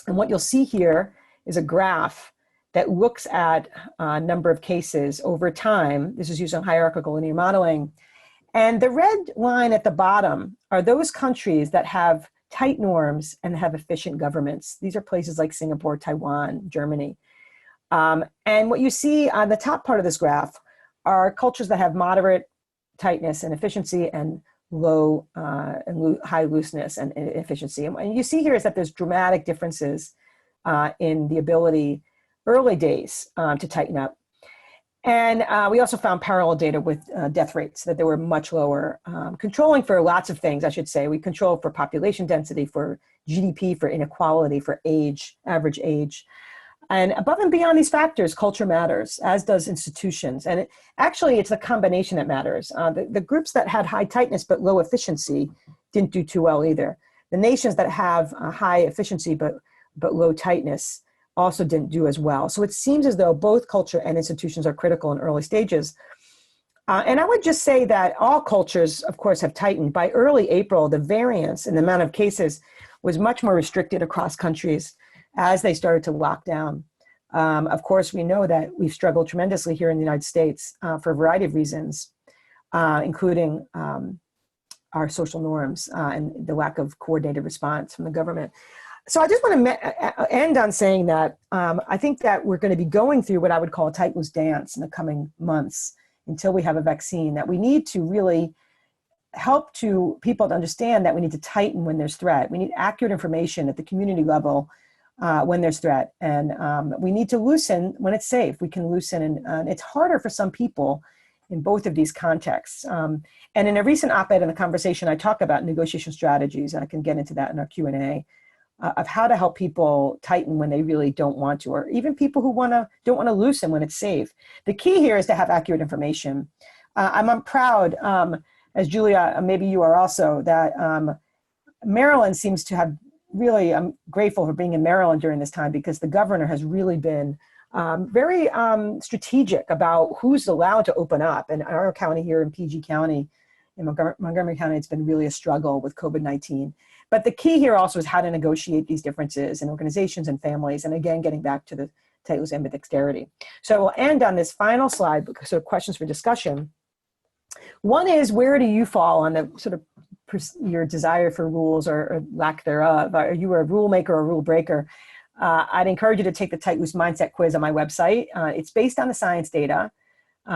And what you'll see here is a graph that looks at a number of cases over time. This is using hierarchical linear modeling. And the red line at the bottom are those countries that have tight norms and have efficient governments. These are places like Singapore, Taiwan, Germany. And what you see on the top part of this graph are cultures that have moderate tightness and efficiency and low and high looseness and efficiency. And you see here is that there's dramatic differences in the ability early days to tighten up. And we also found parallel data with death rates, that they were much lower. Controlling for lots of things, I should say. We control for population density, for GDP, for inequality, for age, average age. And above and beyond these factors, culture matters, as does institutions. And actually, it's the combination that matters. The groups that had high tightness but low efficiency didn't do too well either. The nations that have high efficiency but low tightness also didn't do as well. So it seems as though both culture and institutions are critical in early stages. And I would just say that all cultures, of course, have tightened. By early April, the variance in the amount of cases was much more restricted across countries as they started to lock down. Of course, we know that we've struggled tremendously here in the United States for a variety of reasons, including our social norms and the lack of coordinated response from the government. So I just want to end on saying that I think that we're going to be going through what I would call a tight loose dance in the coming months until we have a vaccine, that we need to really help to people to understand that we need to tighten when there's threat. We need accurate information at the community level when there's threat. And we need to loosen when it's safe. We can loosen, and it's harder for some people in both of these contexts. And in a recent op-ed in the conversation, I talk about negotiation strategies, and I can get into that in our Q&A. Of how to help people tighten when they really don't want to, or even people who don't want to loosen when it's safe. The key here is to have accurate information. I'm proud, as Julia, maybe you are also, that Maryland seems to have really, I'm grateful for being in Maryland during this time, because the governor has really been very strategic about who's allowed to open up. And our county here in PG County, in Montgomery County, it's been really a struggle with COVID-19. But the key here also is how to negotiate these differences in organizations and families. And again, getting back to the tight loose ambidexterity. So we'll end on this final slide, sort of questions for discussion. One is, where do you fall on the sort of your desire for rules or lack thereof? Are you a rule maker or a rule breaker? I'd encourage you to take the tight loose mindset quiz on my website. It's based on the science data.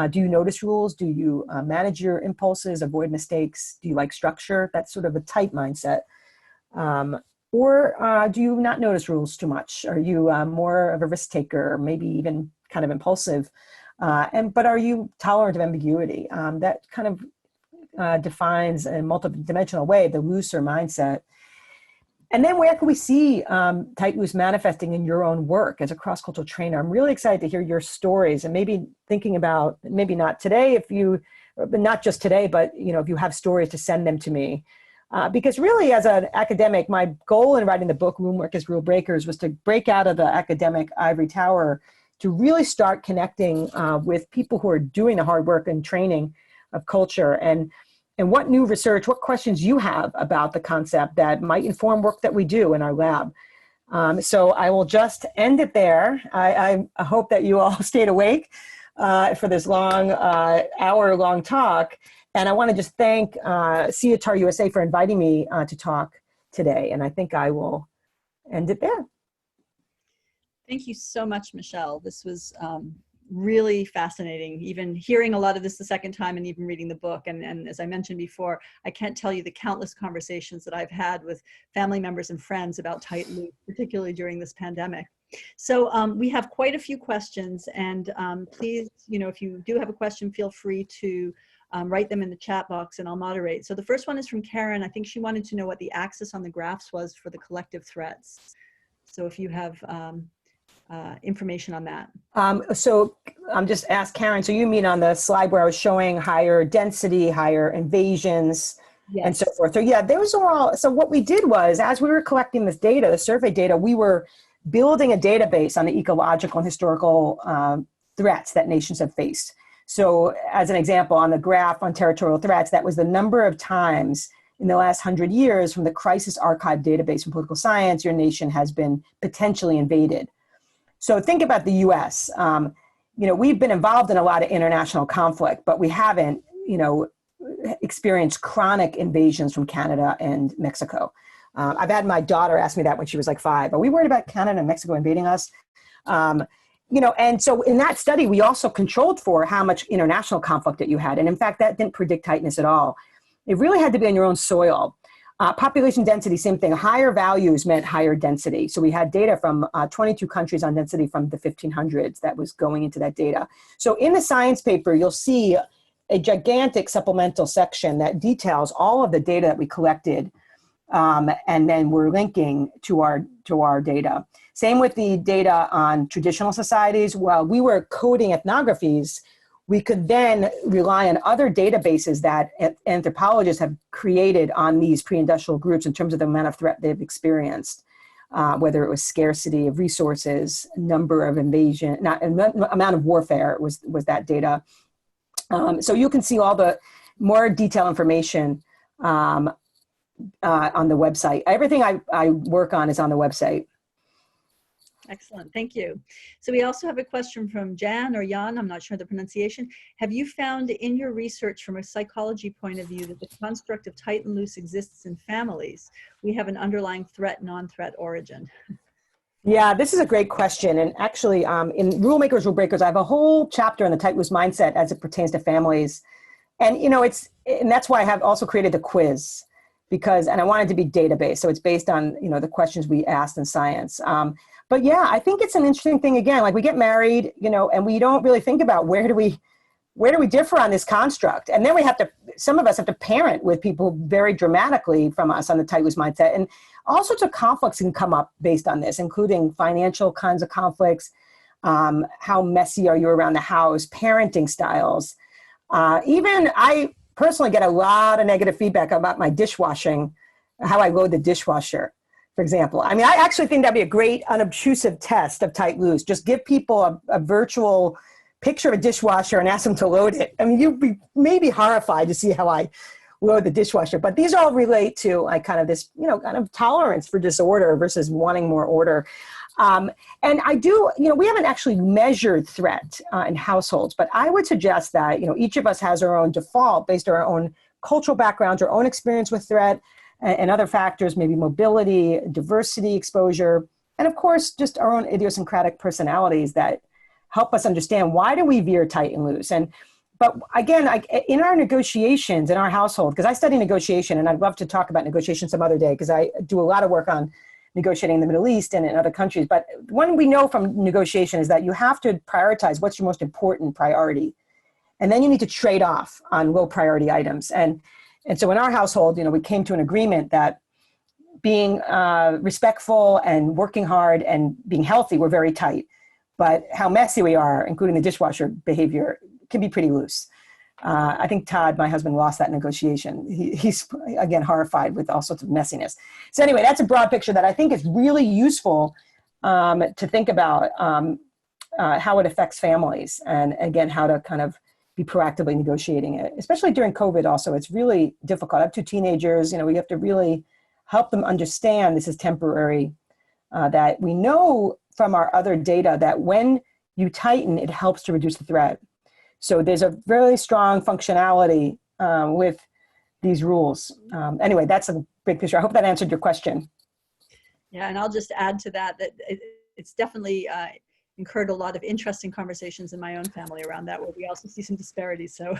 Do you notice rules? Do you manage your impulses, avoid mistakes? Do you like structure? That's sort of a tight mindset. Or do you not notice rules too much? Are you more of a risk taker, or maybe even kind of impulsive? But are you tolerant of ambiguity? That kind of defines in a multidimensional way the looser mindset. And then where can we see tight loose manifesting in your own work as a cross-cultural trainer? I'm really excited to hear your stories, and maybe thinking about, maybe not today, but not just today, but if you have stories, to send them to me. Because really, as an academic, my goal in writing the book, Room Workers, Rule Breakers, was to break out of the academic ivory tower to really start connecting with people who are doing the hard work and training of culture, and what new research, what questions you have about the concept that might inform work that we do in our lab. So I will just end it there. I hope that you all stayed awake for this long, hour-long talk. And I want to just thank SIETAR USA for inviting me to talk today. And I think I will end it there. Thank you so much, Michele. This was really fascinating, even hearing a lot of this the second time and even reading the book. And as I mentioned before, I can't tell you the countless conversations that I've had with family members and friends about tight loose, particularly during this pandemic. So we have quite a few questions, and please, if you do have a question, feel free to write them in the chat box and I'll moderate. So the first one is from Karen. I think she wanted to know what the axis on the graphs was for the collective threats. So if you have information on that. So I'm just asked Karen, so you mean on the slide where I was showing higher density, higher invasions, yes, and so forth. So yeah, those are all, so what we did was, as we were collecting this data, the survey data, we were building a database on the ecological and historical threats that nations have faced. So as an example, on the graph on territorial threats, that was the number of times in the last 100 years from the crisis archive database from political science, your nation has been potentially invaded. So think about the US. We've been involved in a lot of international conflict, but we haven't, experienced chronic invasions from Canada and Mexico. I've had my daughter ask me that when she was like 5. Are we worried about Canada and Mexico invading us? And so in that study, we also controlled for how much international conflict that you had. And in fact, that didn't predict tightness at all. It really had to be on your own soil. Population density, same thing. Higher values meant higher density. So we had data from 22 countries on density from the 1500s that was going into that data. So in the science paper, you'll see a gigantic supplemental section that details all of the data that we collected, and then we're linking to our data. Same with the data on traditional societies. While we were coding ethnographies, we could then rely on other databases that anthropologists have created on these pre-industrial groups in terms of the amount of threat they've experienced, whether it was scarcity of resources, number of invasion, amount of warfare was that data. So you can see all the more detailed information on the website. Everything I work on is on the website. Excellent, thank you. So we also have a question from Jan or Jan, I'm not sure the pronunciation. Have you found in your research from a psychology point of view that the construct of tight and loose exists in families? We have an underlying threat, non-threat origin. Yeah, this is a great question. And actually, in Rule Makers, Rule Breakers, I have a whole chapter on the tight loose mindset as it pertains to families. And, you know, and that's why I have also created the quiz, and I want it to be database. So it's based on, you know, the questions we asked in science. But yeah, I think it's an interesting thing. Again, like we get married, you know, and we don't really think about where do we differ on this construct? And then some of us have to parent with people very dramatically from us on the tight loose mindset. And all sorts of conflicts can come up based on this, including financial kinds of conflicts. How messy are you around the house? Parenting styles. Even I personally get a lot of negative feedback about my dishwashing, how I load the dishwasher, for example. I mean, I actually think that'd be a great unobtrusive test of tight loose. Just give people a virtual picture of a dishwasher and ask them to load it. I mean, you'd be maybe horrified to see how I load the dishwasher, but these all relate to like kind of this, you know, kind of tolerance for disorder versus wanting more order. And I do, you know, we haven't actually measured threat in households, but I would suggest that, you know, each of us has our own default based on our own cultural backgrounds, our own experience with threat and other factors, maybe mobility, diversity, exposure, and of course, just our own idiosyncratic personalities that help us understand why do we veer tight and loose. But again, in our negotiations in our household, because I study negotiation and I'd love to talk about negotiation some other day because I do a lot of work on negotiating in the Middle East and in other countries. But one we know from negotiation is that you have to prioritize what's your most important priority. And then you need to trade off on low priority items. And so in our household, you know, we came to an agreement that being respectful and working hard and being healthy, we're very tight. But how messy we are, including the dishwasher behavior, can be pretty loose. I think Todd, my husband, lost that negotiation. He's, again, horrified with all sorts of messiness. So anyway, that's a broad picture that I think is really useful to think about how it affects families. And again, how to kind of be proactively negotiating it, especially during COVID also. It's really difficult. I have two teenagers, you know, we have to really help them understand this is temporary, that we know from our other data that when you tighten, it helps to reduce the threat. So there's a very strong functionality with these rules. Anyway, that's a big picture. I hope that answered your question. Yeah, and I'll just add to that, it's definitely incurred a lot of interesting conversations in my own family around that, where we also see some disparities. So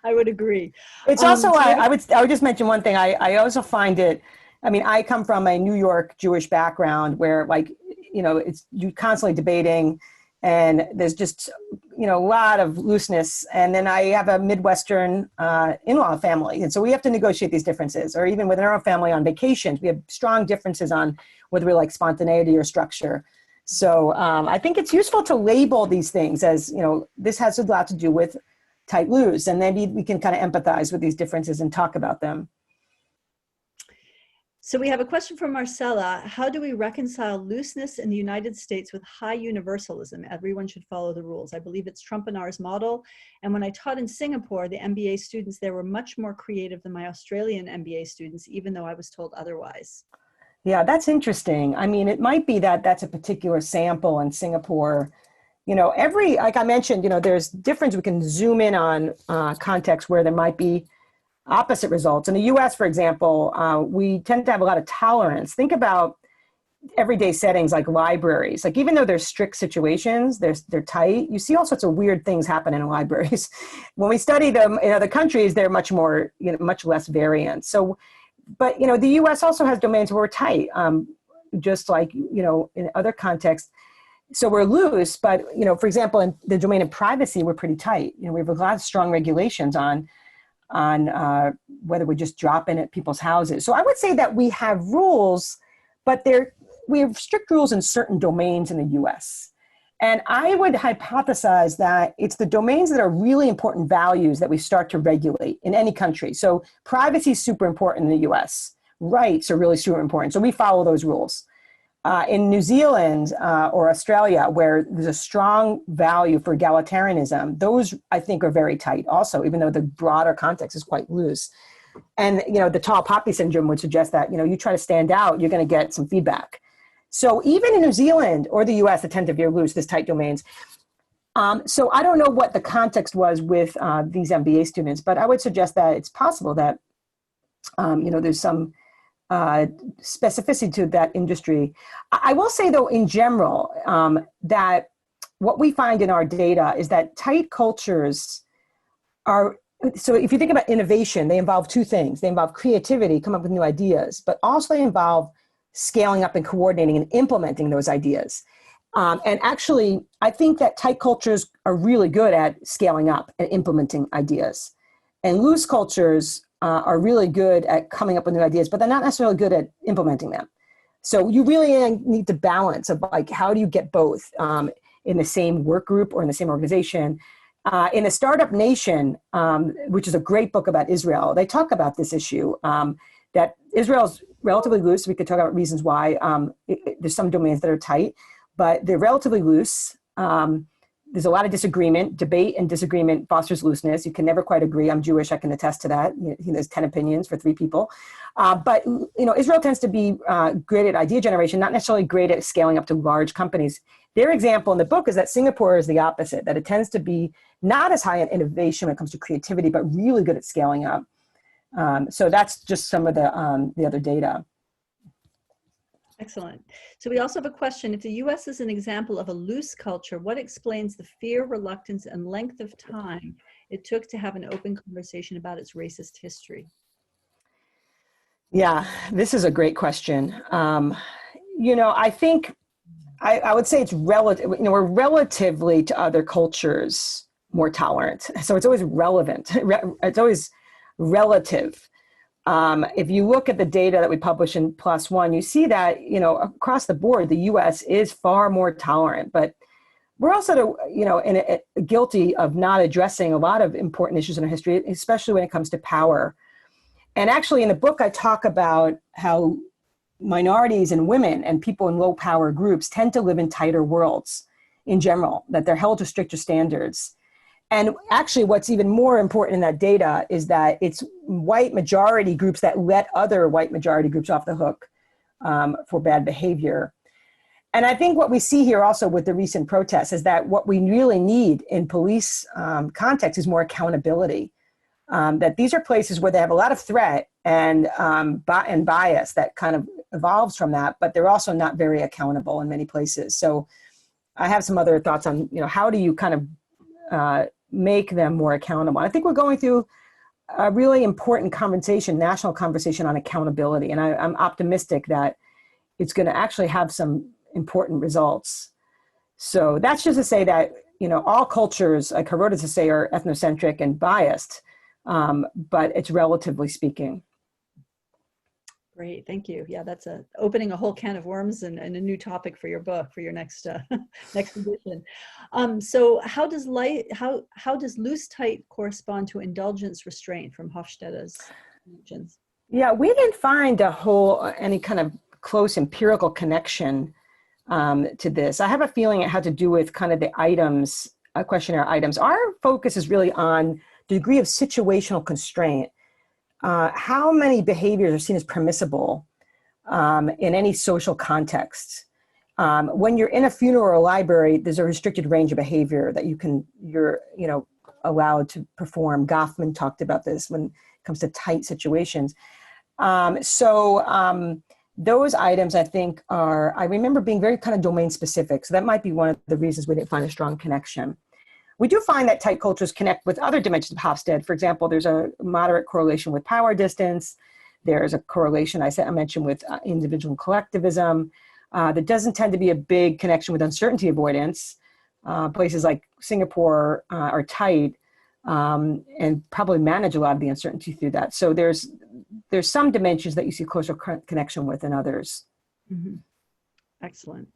I would agree. It's also, I would just mention one thing. I also find it, I mean, I come from a New York Jewish background where, like, you know, you're constantly debating and there's just, you know, a lot of looseness. And then I have a Midwestern in-law family. And so we have to negotiate these differences, or even within our own family on vacations, we have strong differences on whether we like spontaneity or structure. So I think it's useful to label these things as, you know, this has a lot to do with tight loose, and maybe we can kind of empathize with these differences and talk about them. So we have a question from Marcella. How do we reconcile looseness in the United States with high universalism? Everyone should follow the rules. I believe it's Trump-Anar's model. And when I taught in Singapore, the MBA students there were much more creative than my Australian MBA students, even though I was told otherwise. Yeah, that's interesting. I mean, it might be that that's a particular sample in Singapore. You know, like I mentioned, you know, there's difference. We can zoom in on context where there might be opposite results. In the US, for example, we tend to have a lot of tolerance. Think about everyday settings like libraries. Like, even though they're strict situations, they're tight, you see all sorts of weird things happen in libraries. When we study them in other countries, they're much more, you know, much less variant. So But, the US also has domains where we're tight, just like, in other contexts. So we're loose, but, for example, in the domain of privacy, we're pretty tight. We have a lot of strong regulations on whether we just drop in at people's houses. So I would say that we have rules, but we have strict rules in certain domains in the US. And I would hypothesize that it's the domains that are really important values that we start to regulate in any country. So privacy is super important in the US. Rights are really super important. So we follow those rules. In New Zealand or Australia, where there's a strong value for egalitarianism, those I think are very tight also, even though the broader context is quite loose. And, the tall poppy syndrome would suggest that, you try to stand out, you're going to get some feedback. So even in New Zealand or the US, they tend to veer loose, this tight domains. So I don't know what the context was with these MBA students, but I would suggest that it's possible that, there's some specificity to that industry. I will say, though, in general, that what we find in our data is that tight cultures are, so if you think about innovation, they involve two things. They involve creativity, come up with new ideas, but also they involve scaling up and coordinating and implementing those ideas. And actually, I think that tight cultures are really good at scaling up and implementing ideas. And loose cultures are really good at coming up with new ideas, but they're not necessarily good at implementing them. So you really need to balance of like, how do you get both in the same work group or in the same organization? In A Startup Nation, which is a great book about Israel, they talk about this issue, that Israel's relatively loose. We could talk about reasons why. There's some domains that are tight, but they're relatively loose. There's a lot of disagreement. Debate and disagreement fosters looseness. You can never quite agree. I'm Jewish. I can attest to that. There's 10 opinions for 3 people. But Israel tends to be great at idea generation, not necessarily great at scaling up to large companies. Their example in the book is that Singapore is the opposite, that it tends to be not as high in innovation when it comes to creativity, but really good at scaling up. So that's just some of the other data. Excellent. So we also have a question. If the US is an example of a loose culture, what explains the fear, reluctance, and length of time it took to have an open conversation about its racist history? Yeah, this is a great question. I think I would say it's relative. We're relatively to other cultures more tolerant. So it's always relevant. It's always relative. If you look at the data that we publish in PLOS One, you see that, across the board, the US is far more tolerant, but we're also, guilty of not addressing a lot of important issues in our history, especially when it comes to power. And actually in the book, I talk about how minorities and women and people in low power groups tend to live in tighter worlds in general, that they're held to stricter standards. And actually what's even more important in that data is that it's white majority groups that let other white majority groups off the hook for bad behavior. And I think what we see here also with the recent protests is that what we really need in police context is more accountability. That these are places where they have a lot of threat and bias that kind of evolves from that, but they're also not very accountable in many places. So I have some other thoughts on, how do you kind of make them more accountable? I think we're going through a really important national conversation on accountability. And I'm optimistic that it's going to actually have some important results. So that's just to say that, all cultures, like Herodotus to say, are ethnocentric and biased, but it's relatively speaking. Great, thank you. Yeah, that's opening a whole can of worms and a new topic for your book, for your next next edition. So how does loose tight correspond to indulgence restraint from Hofstede's mentions? Yeah, we didn't find any kind of close empirical connection to this. I have a feeling it had to do with kind of the items, questionnaire items. Our focus is really on the degree of situational constraint. How many behaviors are seen as permissible in any social context? When you're in a funeral or a library, there's a restricted range of behavior that you're allowed to perform. Goffman talked about this when it comes to tight situations. Those items I think I remember being very kind of domain specific. So that might be one of the reasons we didn't find a strong connection. We do find that tight cultures connect with other dimensions of Hofstede. For example, there's a moderate correlation with power distance. There's a correlation I mentioned with individual and collectivism. There doesn't tend to be a big connection with uncertainty avoidance. Places like Singapore are tight and probably manage a lot of the uncertainty through that. So there's some dimensions that you see closer connection with than others. Mm-hmm. Excellent.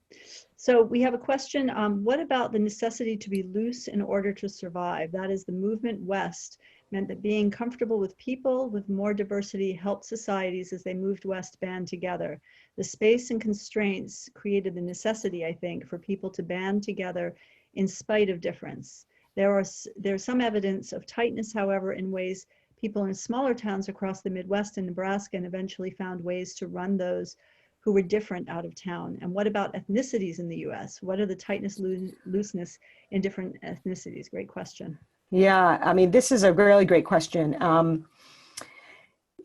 So we have a question. What about the necessity to be loose in order to survive? That is, the movement west meant that being comfortable with people with more diversity helped societies as they moved west band together. The space and constraints created the necessity, I think, for people to band together in spite of difference. There's some evidence of tightness, however, in ways people in smaller towns across the Midwest and Nebraska and eventually found ways to run those who were different out of town. And what about ethnicities in the US? What are the tightness, looseness in different ethnicities? Great question. Yeah, I mean, this is a really great question.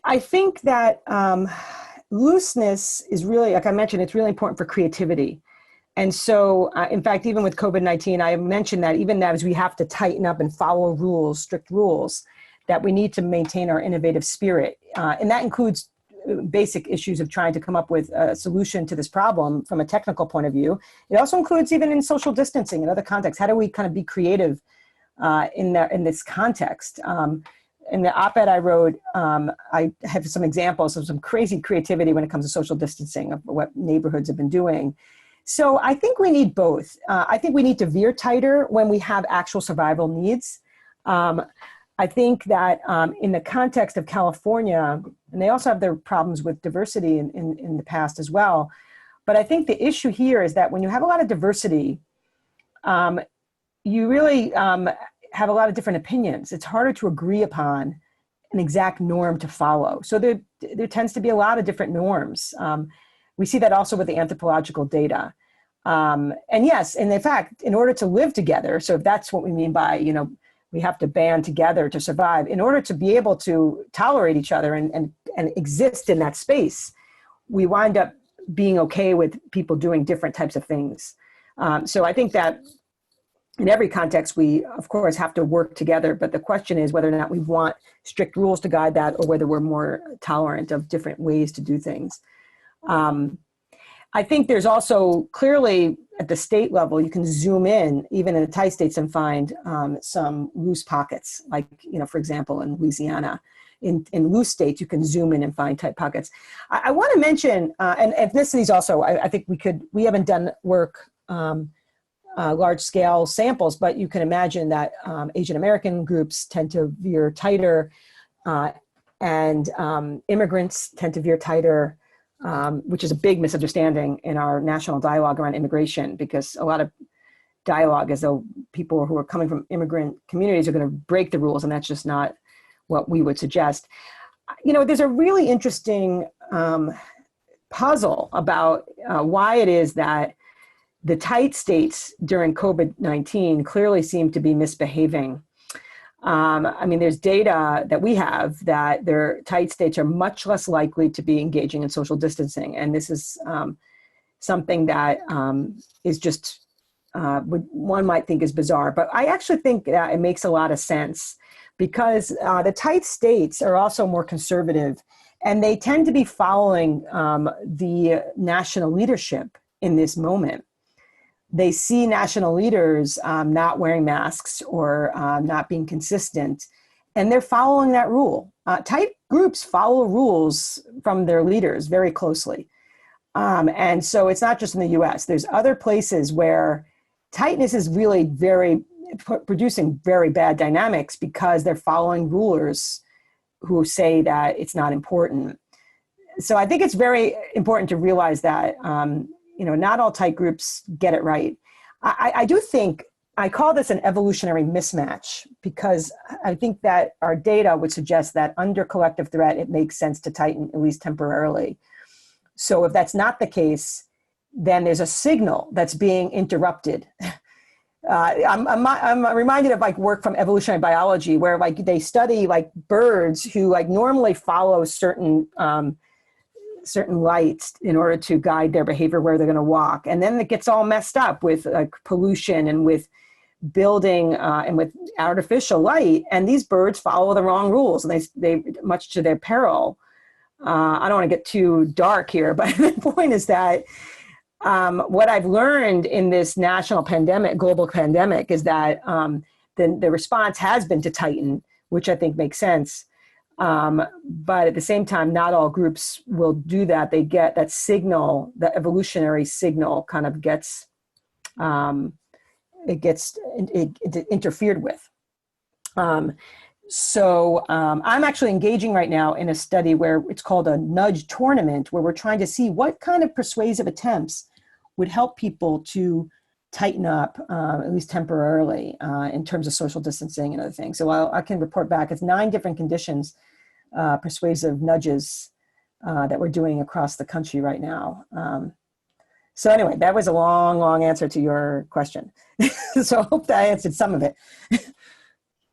I think that looseness is really, like I mentioned, it's really important for creativity. And so, in fact, even with COVID-19, I mentioned that even as we have to tighten up and follow rules, strict rules, that we need to maintain our innovative spirit. And that includes basic issues of trying to come up with a solution to this problem from a technical point of view. It also includes even in social distancing and other contexts. How do we kind of be creative in this context? In the op-ed I wrote, I have some examples of some crazy creativity when it comes to social distancing of what neighborhoods have been doing. So I think we need both. I think we need to veer tighter when we have actual survival needs. I think that in the context of California, and they also have their problems with diversity in the past as well, but I think the issue here is that when you have a lot of diversity, you really have a lot of different opinions. It's harder to agree upon an exact norm to follow. So there tends to be a lot of different norms. We see that also with the anthropological data. And yes, and in fact, in order to live together, so if that's what we mean by, we have to band together to survive, in order to be able to tolerate each other and exist in that space, we wind up being okay with people doing different types of things. So I think that in every context, we, of course, have to work together. But the question is whether or not we want strict rules to guide that or whether we're more tolerant of different ways to do things. I think there's also clearly at the state level, you can zoom in, even in the tight states, and find some loose pockets, like, for example, in Louisiana. In loose states, you can zoom in and find tight pockets. I want to mention, and ethnicities also, I think we haven't done work, large scale samples, but you can imagine that Asian American groups tend to veer tighter and immigrants tend to veer tighter. Which is a big misunderstanding in our national dialogue around immigration, because a lot of dialogue as though people who are coming from immigrant communities are going to break the rules, and that's just not what we would suggest. There's a really interesting puzzle about why it is that the tight states during COVID-19 clearly seem to be misbehaving. There's data that we have that their tight states are much less likely to be engaging in social distancing. And this is something that is just, one might think is bizarre, but I actually think that it makes a lot of sense because the tight states are also more conservative and they tend to be following the national leadership in this moment. They see national leaders not wearing masks or not being consistent, and they're following that rule. Tight groups follow rules from their leaders very closely. And so it's not just in the US. There's other places where tightness is really producing very bad dynamics because they're following rulers who say that it's not important. So I think it's very important to realize that not all tight groups get it right. I do think, I call this an evolutionary mismatch because I think that our data would suggest that under collective threat, it makes sense to tighten at least temporarily. So if that's not the case, then there's a signal that's being interrupted. I'm reminded of work from evolutionary biology where they study birds who normally follow certain lights in order to guide their behavior where they're going to walk. And then it gets all messed up with pollution and with building and with artificial light. And these birds follow the wrong rules and they much to their peril. I don't want to get too dark here, but the point is that what I've learned in this national pandemic, global pandemic, is that the response has been to tighten, which I think makes sense. But at the same time, not all groups will do that. They get that signal, the evolutionary signal kind of gets, it interfered with. So I'm actually engaging right now in a study where it's called a nudge tournament, where we're trying to see what kind of persuasive attempts would help people to tighten up, at least temporarily, in terms of social distancing and other things. So I can report back. It's 9 different conditions, persuasive nudges that we're doing across the country right now. So anyway, that was a long, long answer to your question. So I hope that I answered some of it.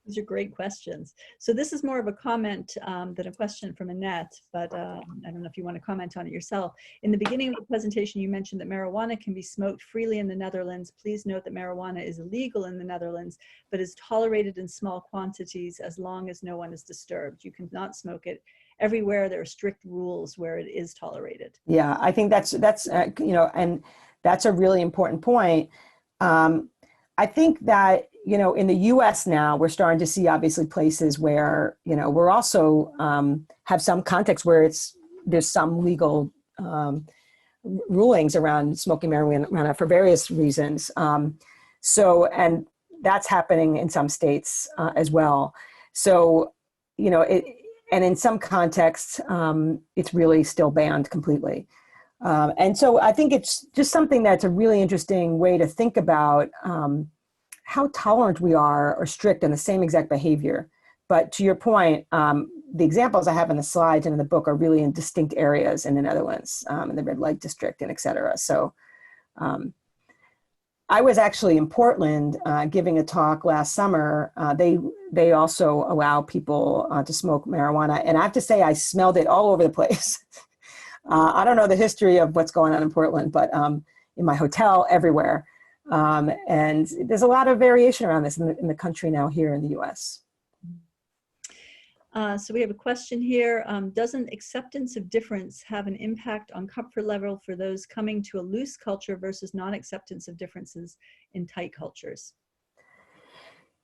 These are great questions. So this is more of a comment than a question from Annette, but I don't know if you want to comment on it yourself. In the beginning of the presentation, you mentioned that marijuana can be smoked freely in the Netherlands. Please note that marijuana is illegal in the Netherlands, but is tolerated in small quantities as long as no one is disturbed. You cannot smoke it everywhere. There are strict rules where it is tolerated. Yeah, I think that's you know, and that's a really important point. I think that, you know, in the US now, we're starting to see obviously places where, you know, we're also have some context where there's some legal rulings around smoking marijuana for various reasons. So, and that's happening in some states as well. So, you know, and in some contexts, it's really still banned completely. And so I think it's just something that's a really interesting way to think about how tolerant we are or strict in the same exact behavior. But to your point, the examples I have in the slides and in the book are really in distinct areas in the Netherlands, in the red light district and et cetera. So I was actually in Portland giving a talk last summer. They also allow people to smoke marijuana. And I have to say, I smelled it all over the place. I don't know the history of what's going on in Portland, but in my hotel, everywhere. And there's a lot of variation around this in the country now here in the US. So we have a question here. Doesn't acceptance of difference have an impact on comfort level for those coming to a loose culture versus non-acceptance of differences in tight cultures?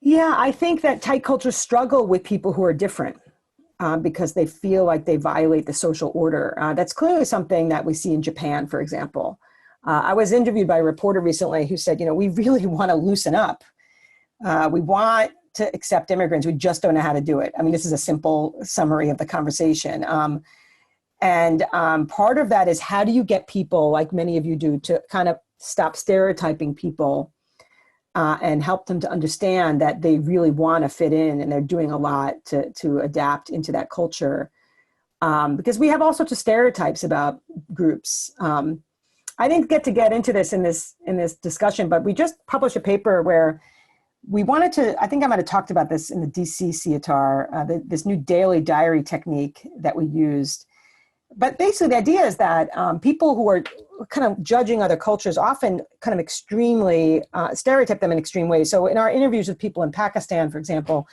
Yeah, I think that tight cultures struggle with people who are different. Because they feel like they violate the social order. That's clearly something that we see in Japan, for example. I was interviewed by a reporter recently who said, you know, we really want to loosen up. We want to accept immigrants. We just don't know how to do it. I mean, this is a simple summary of the conversation. And part of that is, how do you get people, like many of you do, to kind of stop stereotyping people and help them to understand that they really want to fit in and they're doing a lot to adapt into that culture. Because we have all sorts of stereotypes about groups. I didn't get into this in this discussion, but we just published a paper where we wanted to, I think I might have talked about this in the DC SIETAR, this new daily diary technique that we used. But basically the idea is that people who are kind of judging other cultures often kind of extremely stereotype them in extreme ways. So in our interviews with people in Pakistan, for example,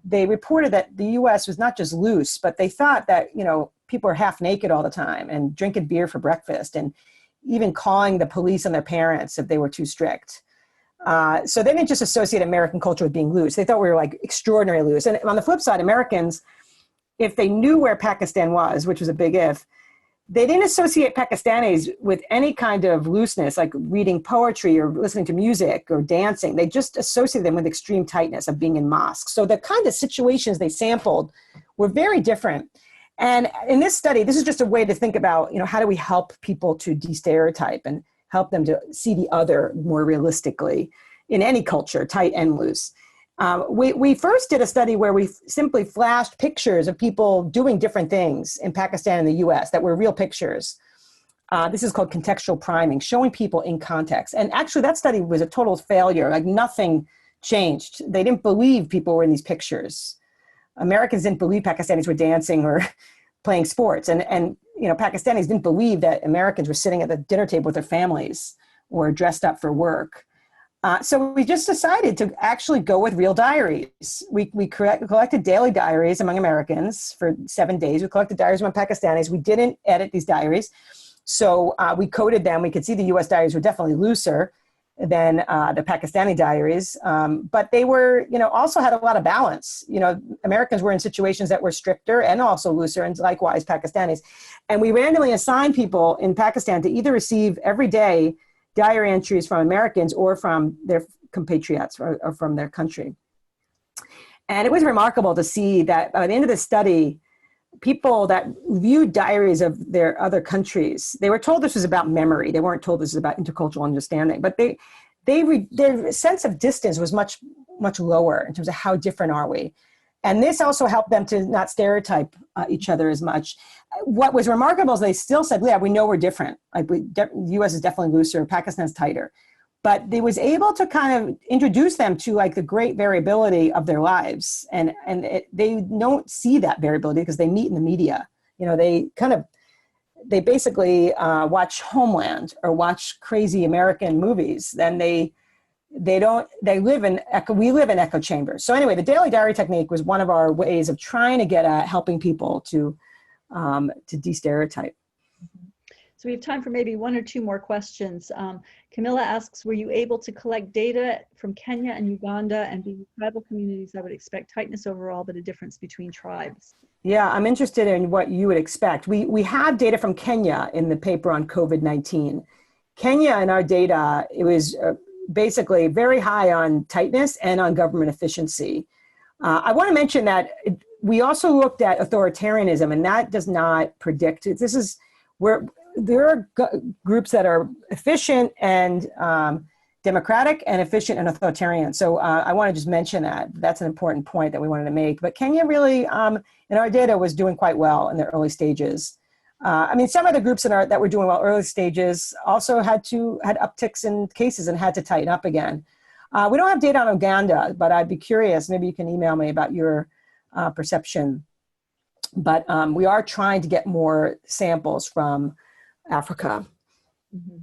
they reported that the US was not just loose, but they thought that, you know, people are half naked all the time and drinking beer for breakfast and even calling the police on their parents if they were too strict. So they didn't just associate American culture with being loose. They thought we were like extraordinarily loose. And on the flip side, Americans, if they knew where Pakistan was, which was a big if, they didn't associate Pakistanis with any kind of looseness, like reading poetry or listening to music or dancing. They just associated them with extreme tightness of being in mosques. So the kind of situations they sampled were very different. And in this study, this is just a way to think about, you know, how do we help people to de-stereotype and help them to see the other more realistically in any culture, tight and loose. We first did a study where we simply flashed pictures of people doing different things in Pakistan and the US that were real pictures. This is called contextual priming, showing people in context. And actually that study was a total failure, like nothing changed. They didn't believe people were in these pictures. Americans didn't believe Pakistanis were dancing or playing sports. And you know, Pakistanis didn't believe that Americans were sitting at the dinner table with their families or dressed up for work. So we just decided to actually go with real diaries. We collected daily diaries among Americans for 7 days. We collected diaries among Pakistanis. We didn't edit these diaries. So we coded them. We could see the US diaries were definitely looser than the Pakistani diaries. But they were, also had a lot of balance. Americans were in situations that were stricter and also looser, and likewise Pakistanis. And we randomly assigned people in Pakistan to either receive every day diary entries from Americans or from their compatriots or from their country. And it was remarkable to see that by the end of the study, people that viewed diaries of their other countries, they were told this was about memory. They weren't told this was about intercultural understanding, but their sense of distance was much, much lower in terms of how different are we. And this also helped them to not stereotype each other as much. What was remarkable is they still said, yeah, we know we're different. The US is definitely looser, Pakistan's tighter. But they was able to kind of introduce them to the great variability of their lives. And they don't see that variability because they meet in the media. They basically watch Homeland or watch crazy American movies. Then we live in echo chambers. So anyway, the daily diary technique was one of our ways of trying to get at helping people to de-stereotype. So we have time for maybe one or two more questions. Camilla asks, were you able to collect data from Kenya and Uganda and the tribal communities that would expect tightness overall, but a difference between tribes? Yeah, I'm interested in what you would expect. We have data from Kenya in the paper on COVID-19. Kenya in our data, it was basically very high on tightness and on government efficiency. I want to mention that we also looked at authoritarianism, and that does not predict. This is where there are groups that are efficient and democratic and efficient and authoritarian. So I want to just mention that. That's an important point that we wanted to make. But Kenya really, in our data, was doing quite well in the early stages. Some of the groups that were doing well early stages also had upticks in cases and had to tighten up again. We don't have data on Uganda, but I'd be curious. Maybe you can email me about your perception. But we are trying to get more samples from Africa. Mm-hmm.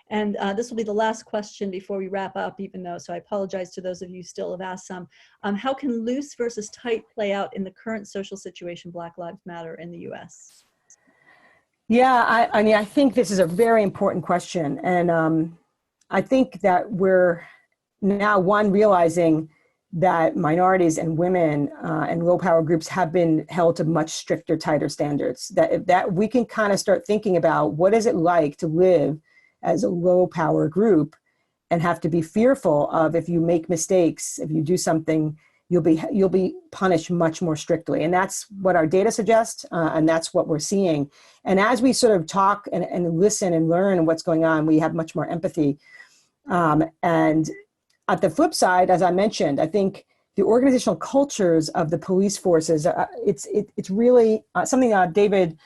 And this will be the last question before we wrap up, so I apologize to those of you who still have asked some. How can loose versus tight play out in the current social situation, Black Lives Matter in the US? Yeah, I think this is a very important question. And I think that we're now, realizing that minorities and women and low power groups have been held to much stricter, tighter standards, that we can kind of start thinking about what is it like to live as a low power group and have to be fearful of, if you make mistakes, if you do something, you'll be punished much more strictly. And that's what our data suggests, and that's what we're seeing. And as we sort of talk and listen and learn what's going on, we have much more empathy. And at the flip side, as I mentioned, I think the organizational cultures of the police forces, it's really something David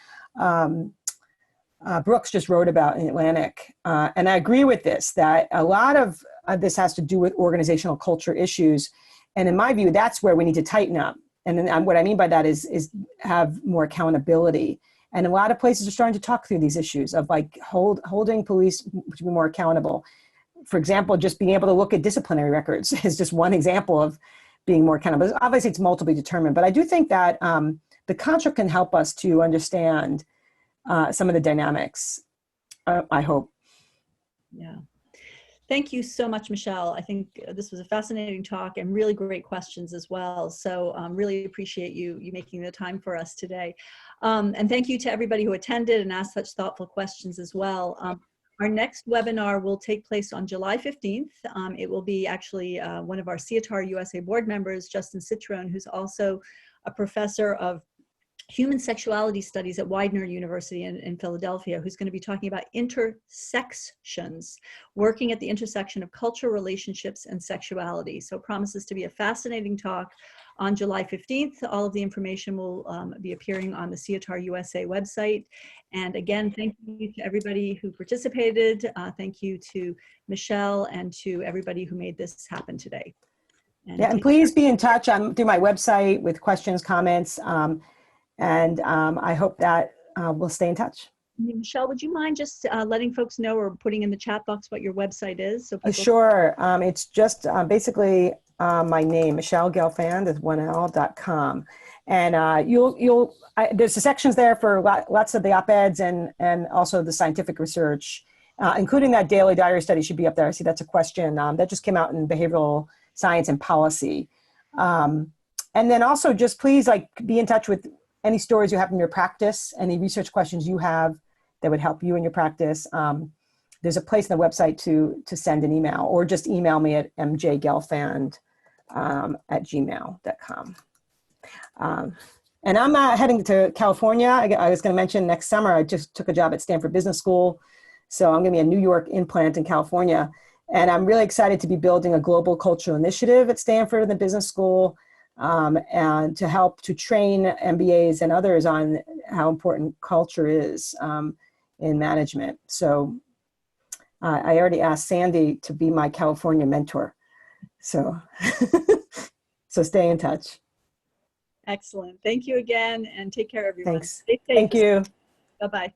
Brooks just wrote about in Atlantic. And I agree with this, that a lot of this has to do with organizational culture issues. And in my view, that's where we need to tighten up. And then what I mean by that is have more accountability. And a lot of places are starting to talk through these issues of holding police to be more accountable. For example, just being able to look at disciplinary records is just one example of being more accountable. Obviously, it's multiply determined, but I do think that the concept can help us to understand some of the dynamics, I hope. Yeah. Thank you so much, Michele. I think this was a fascinating talk and really great questions as well. So really appreciate you making the time for us today. And thank you to everybody who attended and asked such thoughtful questions as well. Our next webinar will take place on July 15th. It will be actually one of our SIETAR USA board members, Justin Citrone, who's also a professor of human sexuality studies at Widener University in Philadelphia, who's going to be talking about intersections, working at the intersection of culture, relationships, and sexuality. So it promises to be a fascinating talk on July 15th. All of the information will be appearing on the SIETAR USA website. And again, thank you to everybody who participated. Thank you to Michele and to everybody who made this happen today. And please be in touch through my website with questions, comments, and I hope that we'll stay in touch. Michelle, would you mind just letting folks know or putting in the chat box what your website is? So people Sure. It's just basically my name, Michele Gelfand is 1L.com. And there's the sections there for lots of the op-eds and also the scientific research, including that daily diary study should be up there. I see that's a question that just came out in behavioral science and policy. And then also just please be in touch with any stories you have in your practice, any research questions you have that would help you in your practice. There's a place on the website to send an email, or just email me at mjgelfand@gmail.com. And I'm heading to California. I was going to mention next summer, I just took a job at Stanford Business School. So I'm going to be a New York implant in California. And I'm really excited to be building a global cultural initiative at Stanford in the business school, and to help to train MBAs and others on how important culture is in management. So I already asked Sandy to be my California mentor. So, so stay in touch. Excellent. Thank you again, and take care, everyone. Thanks. Stay safe. Thank you. Bye-bye.